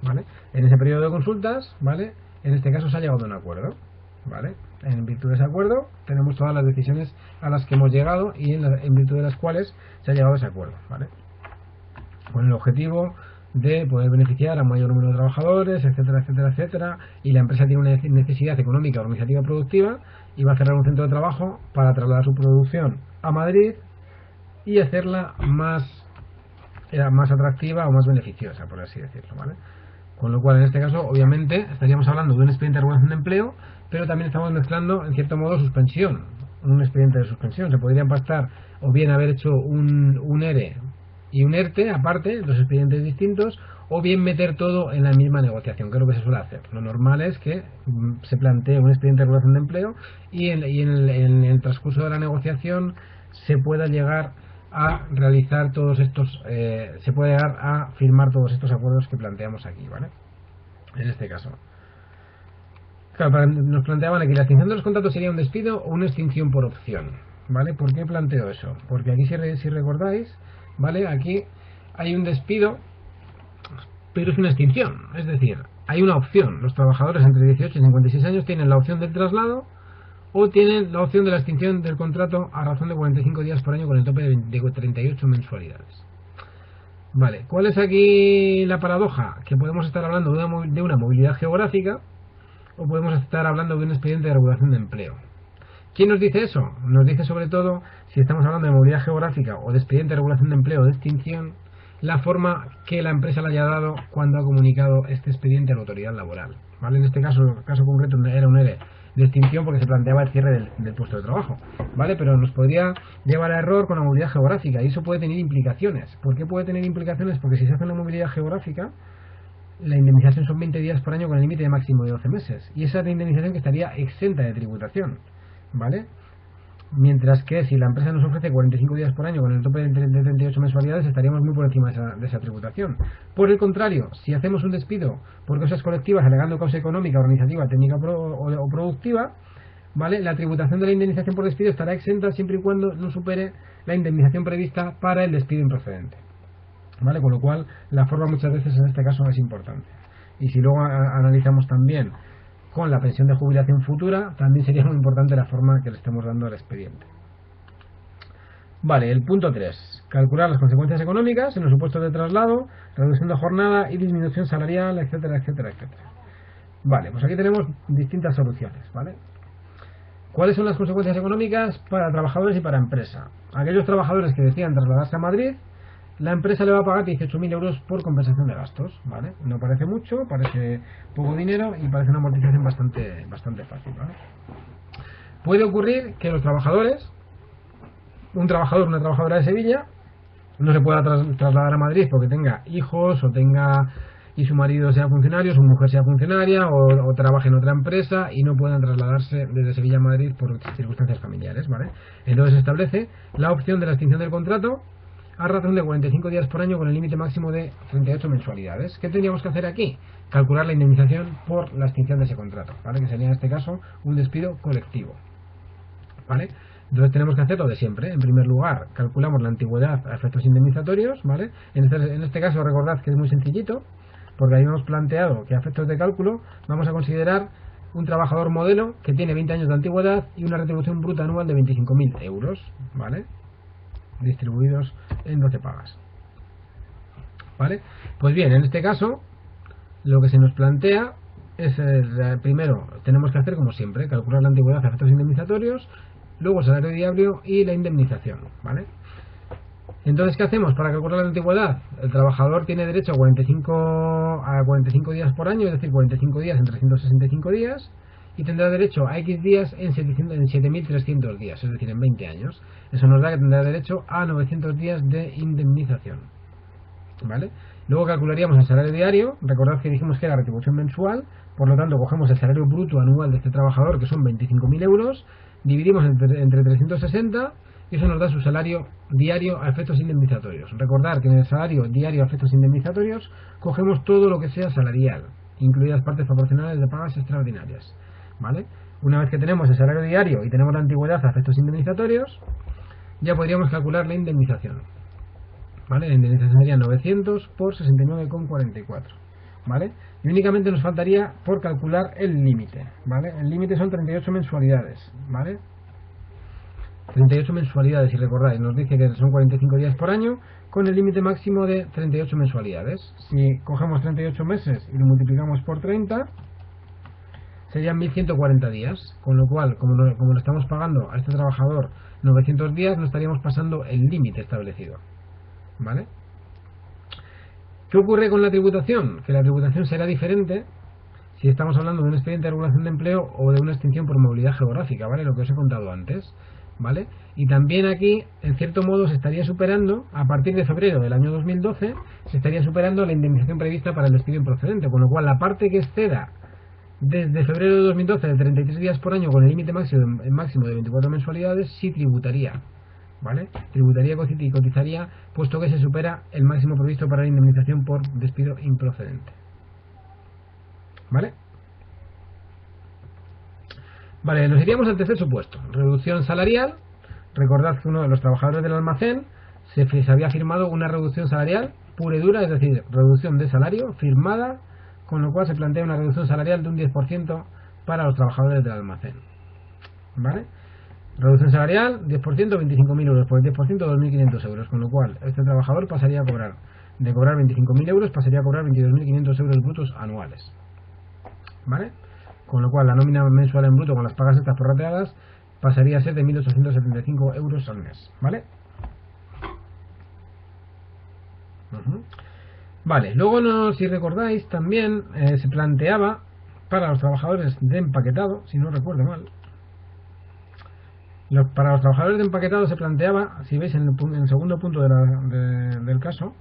¿vale? En ese periodo de consultas, ¿vale? En este caso se ha llegado a un acuerdo, ¿vale? En virtud de ese acuerdo tenemos todas las decisiones a las que hemos llegado y en virtud de las cuales se ha llegado a ese acuerdo, ¿vale? Con el objetivo de poder beneficiar a un mayor número de trabajadores, etcétera, etcétera, etcétera, y la empresa tiene una necesidad económica, organizativa, productiva, y va a cerrar un centro de trabajo para trasladar su producción a Madrid y hacerla más atractiva o más beneficiosa, por así decirlo, ¿vale? Con lo cual, en este caso, obviamente, estaríamos hablando de un expediente de regulación de empleo, pero también estamos mezclando, en cierto modo, suspensión, un expediente de suspensión. Se podría pactar o bien haber hecho un ERE y un ERTE aparte, dos expedientes distintos, o bien meter todo en la misma negociación, que es lo que se suele hacer. Lo normal es que se plantee un expediente de regulación de empleo y en el transcurso de la negociación se pueda llegar a realizar todos estos, se puede llegar a firmar todos estos acuerdos que planteamos aquí, ¿vale? En este caso. Claro, nos planteaban aquí, la extinción de los contratos sería un despido o una extinción por opción, ¿vale? ¿Por qué planteo eso? Porque aquí, si recordáis, ¿vale? Aquí hay un despido, pero es una extinción, es decir, hay una opción. Los trabajadores entre 18 y 56 años tienen la opción del traslado o tienen la opción de la extinción del contrato a razón de 45 días por año con el tope de 38 mensualidades. Vale, ¿cuál es aquí la paradoja? Que podemos estar hablando de una movilidad geográfica o podemos estar hablando de un expediente de regulación de empleo. ¿Quién nos dice eso? Nos dice sobre todo, si estamos hablando de movilidad geográfica o de expediente de regulación de empleo o de extinción, la forma que la empresa le haya dado cuando ha comunicado este expediente a la autoridad laboral, ¿vale? En este caso, el caso concreto era un ERE de extinción porque se planteaba el cierre del puesto de trabajo, ¿vale? Pero nos podría llevar a error con la movilidad geográfica y eso puede tener implicaciones. ¿Por qué puede tener implicaciones? Porque si se hace una movilidad geográfica, la indemnización son 20 días por año con el límite máximo de 12 meses y esa es la indemnización que estaría exenta de tributación, ¿vale? Mientras que si la empresa nos ofrece 45 días por año con el tope de 38 mensualidades estaríamos muy por encima de esa tributación. Por el contrario, si hacemos un despido por causas colectivas alegando causa económica, organizativa, técnica o productiva, ¿vale? La tributación de la indemnización por despido estará exenta siempre y cuando no supere la indemnización prevista para el despido improcedente, ¿vale? Con lo cual la forma muchas veces en este caso es importante. Y si luego analizamos también con la pensión de jubilación futura, también sería muy importante la forma que le estemos dando al expediente. Vale, el punto 3. Calcular las consecuencias económicas en los supuestos de traslado, reducción de jornada y disminución salarial, etcétera, etcétera, etcétera. Vale, pues aquí tenemos distintas soluciones, ¿vale? ¿Cuáles son las consecuencias económicas para trabajadores y para empresa? Aquellos trabajadores que decidan trasladarse a Madrid, la empresa le va a pagar 18.000 euros por compensación de gastos, ¿vale? No parece mucho, parece poco dinero y parece una amortización bastante fácil, ¿vale? Puede ocurrir que los trabajadores, un trabajador o una trabajadora de Sevilla, no se pueda trasladar a Madrid porque tenga hijos o tenga y su marido sea funcionario, su mujer sea funcionaria o trabaje en otra empresa y no puedan trasladarse desde Sevilla a Madrid por circunstancias familiares, ¿vale? Entonces se establece la opción de la extinción del contrato a razón de 45 días por año con el límite máximo de 38 mensualidades. ¿Qué tendríamos que hacer aquí? Calcular la indemnización por la extinción de ese contrato, ¿vale? Que sería en este caso un despido colectivo, ¿vale? Entonces tenemos que hacer lo de siempre. En primer lugar, calculamos la antigüedad a efectos indemnizatorios, ¿vale? En este caso recordad que es muy sencillito, porque ahí hemos planteado que a efectos de cálculo vamos a considerar un trabajador modelo que tiene 20 años de antigüedad y una retribución bruta anual de 25.000 euros, ¿vale? Distribuidos en 12 pagas, ¿vale? Pues bien, en este caso lo que se nos plantea es, primero tenemos que hacer como siempre, calcular la antigüedad a efectos indemnizatorios, luego el salario diario y la indemnización, ¿vale? Entonces, ¿qué hacemos para calcular la antigüedad? El trabajador tiene derecho a 45 días por año, es decir, 45 días en 365 días, y tendrá derecho a X días en 7.300 días, es decir, en 20 años. Eso nos da que tendrá derecho a 900 días de indemnización, ¿vale? Luego calcularíamos el salario diario. Recordad que dijimos que era retribución mensual, por lo tanto cogemos el salario bruto anual de este trabajador, que son 25.000 euros, dividimos entre 360 y eso nos da su salario diario a efectos indemnizatorios. Recordad que en el salario diario a efectos indemnizatorios cogemos todo lo que sea salarial, incluidas partes proporcionales de pagas extraordinarias. ¿vale? Una vez que tenemos el salario diario y tenemos la antigüedad a efectos indemnizatorios, ya podríamos calcular la indemnización, ¿vale? La indemnización sería 900 por 69,44, ¿vale? Y únicamente nos faltaría por calcular el límite, ¿vale? El límite son 38 mensualidades, ¿vale? 38 mensualidades, si recordáis, nos dice que son 45 días por año, con el límite máximo de 38 mensualidades. Si cogemos 38 meses y lo multiplicamos por 30, serían 1140 días, con lo cual, como le estamos pagando a este trabajador 900 días, no estaríamos pasando el límite establecido, ¿vale? ¿Qué ocurre con la tributación? Que la tributación será diferente si estamos hablando de un expediente de regulación de empleo o de una extinción por movilidad geográfica, ¿vale? Lo que os he contado antes, ¿vale? Y también aquí, en cierto modo, se estaría superando, a partir de febrero del año 2012, se estaría superando la indemnización prevista para el despido improcedente, con lo cual la parte que exceda desde febrero de 2012 de 33 días por año con el límite máximo de 24 mensualidades sí tributaría, ¿vale? Tributaría y cotizaría, puesto que se supera el máximo previsto para la indemnización por despido improcedente, ¿vale? Vale, nos iríamos al tercer supuesto, reducción salarial. Recordad que uno de los trabajadores del almacén se había firmado una reducción salarial pura y dura, es decir, reducción de salario firmada, con lo cual se plantea una reducción salarial de un 10% para los trabajadores del almacén, ¿vale? Reducción salarial, 10%, 25.000 euros, por el 10%, 2.500 euros, con lo cual este trabajador pasaría a cobrar, de cobrar 25.000 euros, pasaría a cobrar 22.500 euros brutos anuales, ¿vale? Con lo cual la nómina mensual en bruto con las pagas extras prorrateadas pasaría a ser de 1.875 euros al mes, ¿vale? Vale, luego si recordáis también se planteaba para los trabajadores de empaquetado, si no recuerdo mal, para los trabajadores de empaquetado se planteaba, si veis en el segundo punto del caso,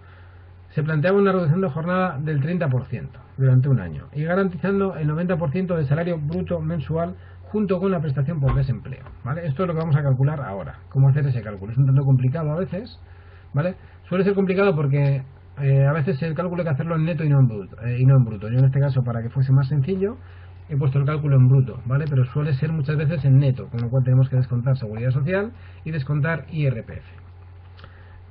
se planteaba una reducción de jornada del 30% durante un año y garantizando el 90% del salario bruto mensual junto con la prestación por desempleo, ¿vale? Esto es lo que vamos a calcular ahora, cómo hacer ese cálculo. Es un tanto complicado a veces, ¿vale? Suele ser complicado porque a veces el cálculo hay que hacerlo en neto y no en bruto. Yo en este caso, para que fuese más sencillo, he puesto el cálculo en bruto, ¿vale? Pero suele ser muchas veces en neto, con lo cual tenemos que descontar seguridad social y descontar IRPF,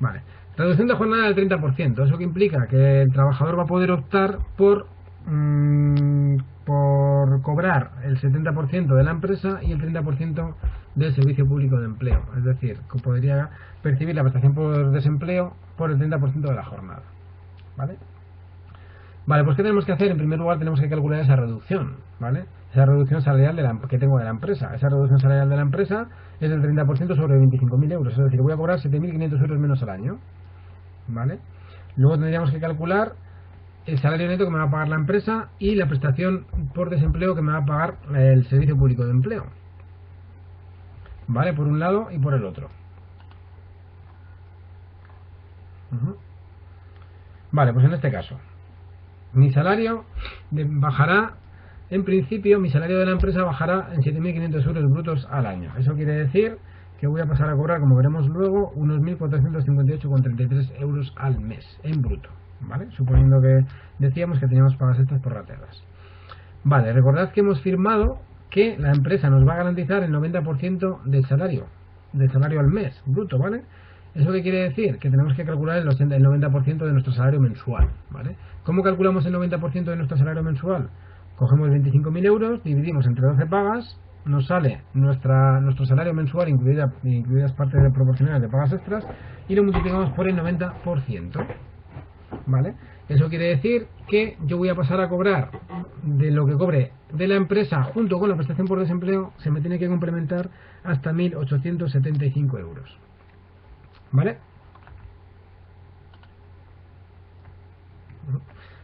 ¿vale? Reducción de jornada del 30%, ¿eso que implica? Que el trabajador va a poder optar por cobrar el 70% de la empresa y el 30% del servicio público de empleo, es decir, que podría percibir la prestación por desempleo por el 30% de la jornada, ¿vale? Vale, pues ¿qué tenemos que hacer? En primer lugar tenemos que calcular esa reducción, ¿vale? Esa reducción salarial que tengo de la empresa. Esa reducción salarial de la empresa es del 30% sobre 25.000 euros, es decir, voy a cobrar 7.500 euros menos al año, ¿vale? Luego tendríamos que calcular el salario neto que me va a pagar la empresa y la prestación por desempleo que me va a pagar el servicio público de empleo, ¿vale? Por un lado y por el otro. Vale, pues en este caso mi salario bajará, en principio mi salario de la empresa bajará en 7.500 euros brutos al año. Eso quiere decir que voy a pasar a cobrar, como veremos luego, unos 1.458,33 euros al mes en bruto, ¿vale? Suponiendo que decíamos que teníamos pagas estas prorrateadas. Vale, recordad que hemos firmado que la empresa nos va a garantizar el 90% del salario al mes bruto, ¿vale? ¿Eso qué quiere decir? Que tenemos que calcular el 90% de nuestro salario mensual, ¿vale? ¿Cómo calculamos el 90% de nuestro salario mensual? Cogemos 25.000 euros, dividimos entre 12 pagas, nos sale nuestro salario mensual, incluidas partes proporcionales de pagas extras, y lo multiplicamos por el 90%, ¿vale? Eso quiere decir que yo voy a pasar a cobrar de lo que cobre de la empresa junto con la prestación por desempleo, se me tiene que complementar hasta 1.875 euros, ¿vale?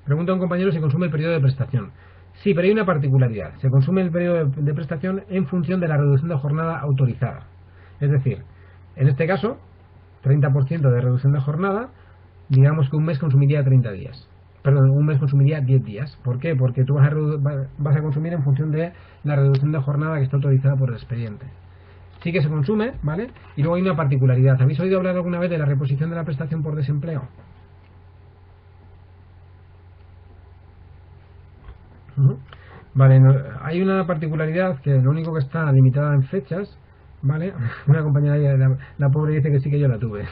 Pregunta a un compañero si consume el periodo de prestación. Sí, pero hay una particularidad. Se consume el periodo de prestación en función de la reducción de jornada autorizada. Es decir, en este caso, 30% de reducción de jornada, digamos que un mes consumiría 30 días. Perdón, un mes consumiría 10 días. ¿Por qué? Porque tú vas a consumir en función de la reducción de jornada que está autorizada por el expediente. Sí que se consume, ¿vale? Y luego hay una particularidad. ¿Habéis oído hablar alguna vez de la reposición de la prestación por desempleo? Vale, hay una particularidad que lo único que está limitada en fechas, ¿vale? Una compañera, la pobre dice que sí que yo la tuve.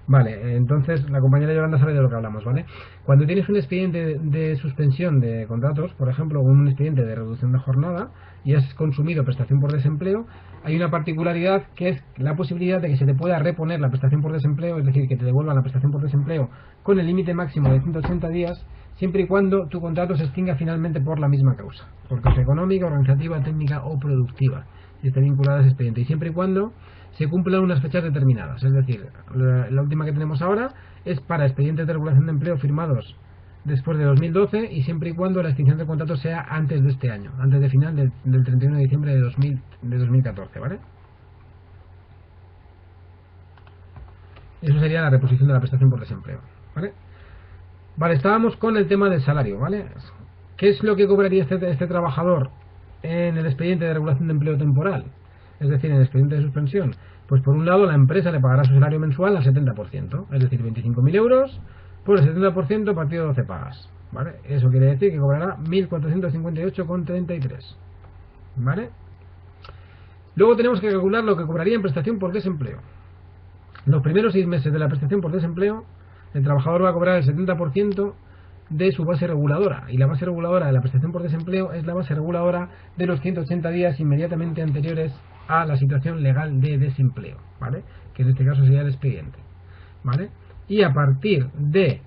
Vale, entonces la compañera Yolanda sabe de lo que hablamos, ¿vale? Cuando tienes un expediente de suspensión de contratos, por ejemplo, un expediente de reducción de jornada, y has consumido prestación por desempleo, hay una particularidad que es la posibilidad de que se te pueda reponer la prestación por desempleo, es decir, que te devuelvan la prestación por desempleo con el límite máximo de 180 días, siempre y cuando tu contrato se extinga finalmente por la misma causa, por causa económica, organizativa, técnica o productiva, si esté vinculada a ese expediente, y siempre y cuando se cumplan unas fechas determinadas. Es decir, la última que tenemos ahora es para expedientes de regulación de empleo firmados después de 2012 y siempre y cuando la extinción del contrato sea antes de este año, antes de final del 31 de diciembre de 2014, ¿vale? Eso sería la reposición de la prestación por desempleo, ¿vale? Vale, estábamos con el tema del salario, ¿vale? ¿Qué es lo que cobraría este trabajador en el expediente de regulación de empleo temporal? Es decir, en el expediente de suspensión. Pues por un lado la empresa le pagará su salario mensual al 70%, es decir, 25.000 euros por el 70% partido de 12 pagas, ¿vale? Eso quiere decir que cobrará 1.458,33, ¿vale? Luego tenemos que calcular lo que cobraría en prestación por desempleo. Los primeros 6 meses de la prestación por desempleo, el trabajador va a cobrar el 70% de su base reguladora, y la base reguladora de la prestación por desempleo es la base reguladora de los 180 días inmediatamente anteriores a la situación legal de desempleo, ¿vale? Que en este caso sería el expediente, ¿vale? Y a partir de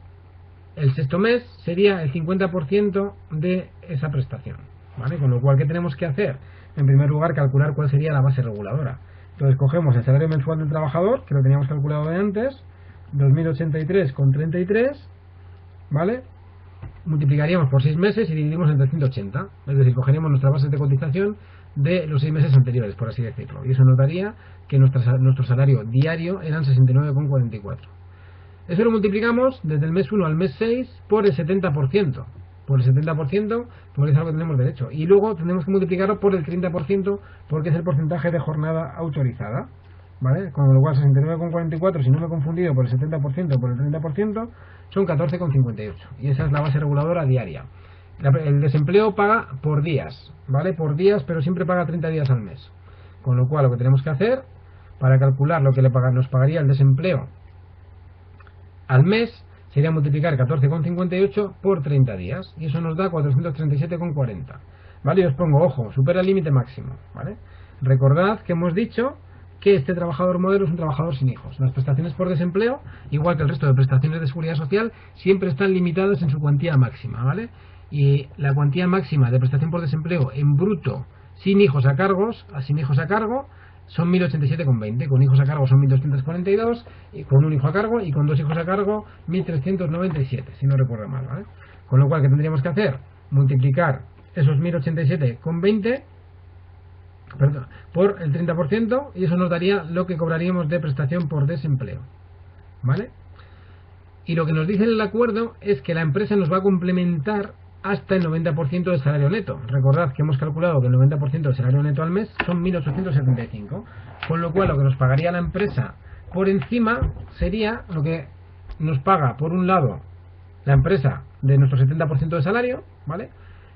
el sexto mes sería el 50% de esa prestación, ¿vale? Con lo cual, ¿qué tenemos que hacer? En primer lugar, calcular cuál sería la base reguladora. Entonces cogemos el salario mensual del trabajador, que lo teníamos calculado de antes, 2.083,33, ¿vale? Multiplicaríamos por 6 meses y dividimos entre 180, es decir, cogeríamos nuestra base de cotización de los 6 meses anteriores, por así decirlo, y eso nos daría que nuestro salario diario eran 69,44. Eso lo multiplicamos desde el mes 1 al mes 6 por el 70%, porque es algo que tenemos derecho, y luego tendremos que multiplicarlo por el 30%, porque es el porcentaje de jornada autorizada, ¿vale? Con lo cual 69,44, si no me he confundido, por el 70% por el 30%, son 14,58, y esa es la base reguladora diaria. El desempleo paga por días, ¿vale? Por días, pero siempre paga 30 días al mes. Con lo cual lo que tenemos que hacer para calcular lo que nos pagaría el desempleo al mes sería multiplicar 14,58 por 30 días, y eso nos da 437,40, ¿vale? Y os pongo, ojo, supera el límite máximo, ¿vale? Recordad que hemos dicho que este trabajador modelo es un trabajador sin hijos. Las prestaciones por desempleo, igual que el resto de prestaciones de seguridad social, siempre están limitadas en su cuantía máxima, ¿vale? Y la cuantía máxima de prestación por desempleo en bruto, sin hijos a cargo, son 1.087,20. Con hijos a cargo son 1.242, y con un hijo a cargo, y con 2 hijos a cargo 1.397, si no recuerdo mal, ¿vale? Con lo cual, ¿qué tendríamos que hacer? Multiplicar esos 1.087,20 por el 30%, y eso nos daría lo que cobraríamos de prestación por desempleo, ¿vale? Y lo que nos dice el acuerdo es que la empresa nos va a complementar hasta el 90% del salario neto. Recordad que hemos calculado que el 90% del salario neto al mes son 1.875, con lo cual lo que nos pagaría la empresa por encima sería lo que nos paga, por un lado, la empresa de nuestro 70% de salario, ¿vale?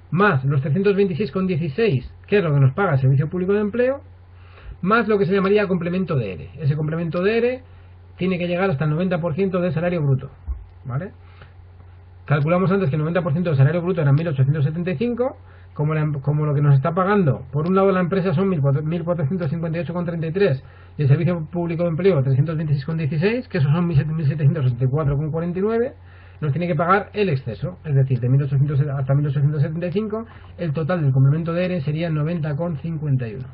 Más los 326,16, que es lo que nos paga el Servicio Público de Empleo, más lo que se llamaría complemento de ERE. Ese complemento de ERE tiene que llegar hasta el 90% del salario bruto, ¿vale? Calculamos antes que el 90% del salario bruto eran 1.875, como lo que nos está pagando, por un lado la empresa son 1.458,33 y el Servicio Público de Empleo 326,16, que esos son 1.764,49, nos tiene que pagar el exceso, es decir, de 1.800 hasta 1.875, el total del complemento de ERE sería 90,51.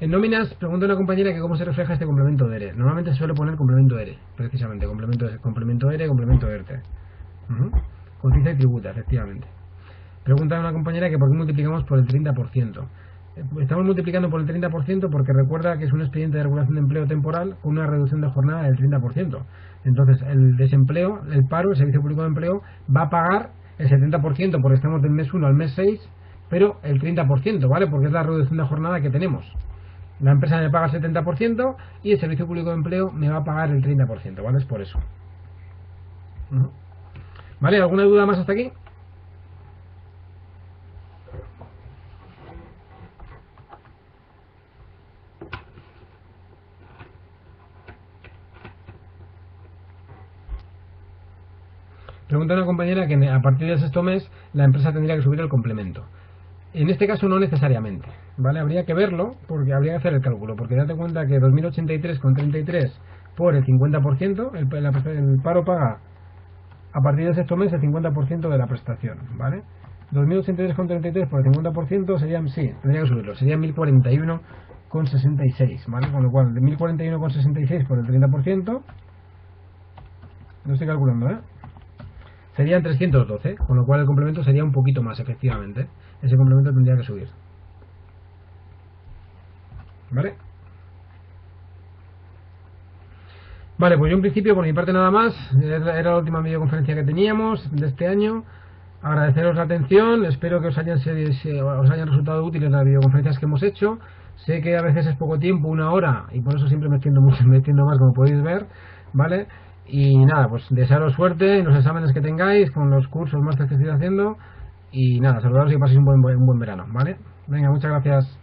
En nóminas, pregunta una compañera que cómo se refleja este complemento de ERE. Normalmente se suele poner complemento ERE, precisamente, complemento ERE, complemento ERTE. Cotiza y tributa, efectivamente. Pregunta una compañera que por qué multiplicamos por el 30%. Estamos multiplicando por el 30% porque recuerda que es un expediente de regulación de empleo temporal con una reducción de jornada del 30%. Entonces, el desempleo, el paro, el Servicio Público de Empleo va a pagar el 70% porque estamos del mes 1 al mes 6, pero el 30%, ¿vale? Porque es la reducción de jornada que tenemos. La empresa me paga el 70% y el Servicio Público de Empleo me va a pagar el 30%, ¿vale? Es por eso. ¿Vale? ¿Alguna duda más hasta aquí? Pregunta una compañera que a partir del sexto mes la empresa tendría que subir el complemento. En este caso no necesariamente, ¿vale? Habría que verlo, porque habría que hacer el cálculo, porque date cuenta que 2.083,33 por el 50%, el paro paga a partir del sexto mes el 50% de la prestación, ¿vale? 2.083,33 por el 50% serían, sí, tendría que subirlo, serían 1.041,66, ¿vale? Con lo cual, de 1.041,66 por el 30%, no estoy calculando, serían 312, con lo cual el complemento sería un poquito más, efectivamente. Ese complemento tendría que subir. ¿Vale? Vale, pues yo en principio por mi parte nada más. Era la última videoconferencia que teníamos de este año. Agradeceros la atención, espero que os hayan resultado útiles las videoconferencias que hemos hecho. Sé que a veces es poco tiempo, 1 hora, y por eso siempre me extiendo mucho, me extiendo más, como podéis ver, ¿vale? Y nada, pues desearos suerte en los exámenes que tengáis, con los cursos, másteres que estoy haciendo, y nada, saludaros y que paséis un buen verano, ¿vale? Venga, muchas gracias.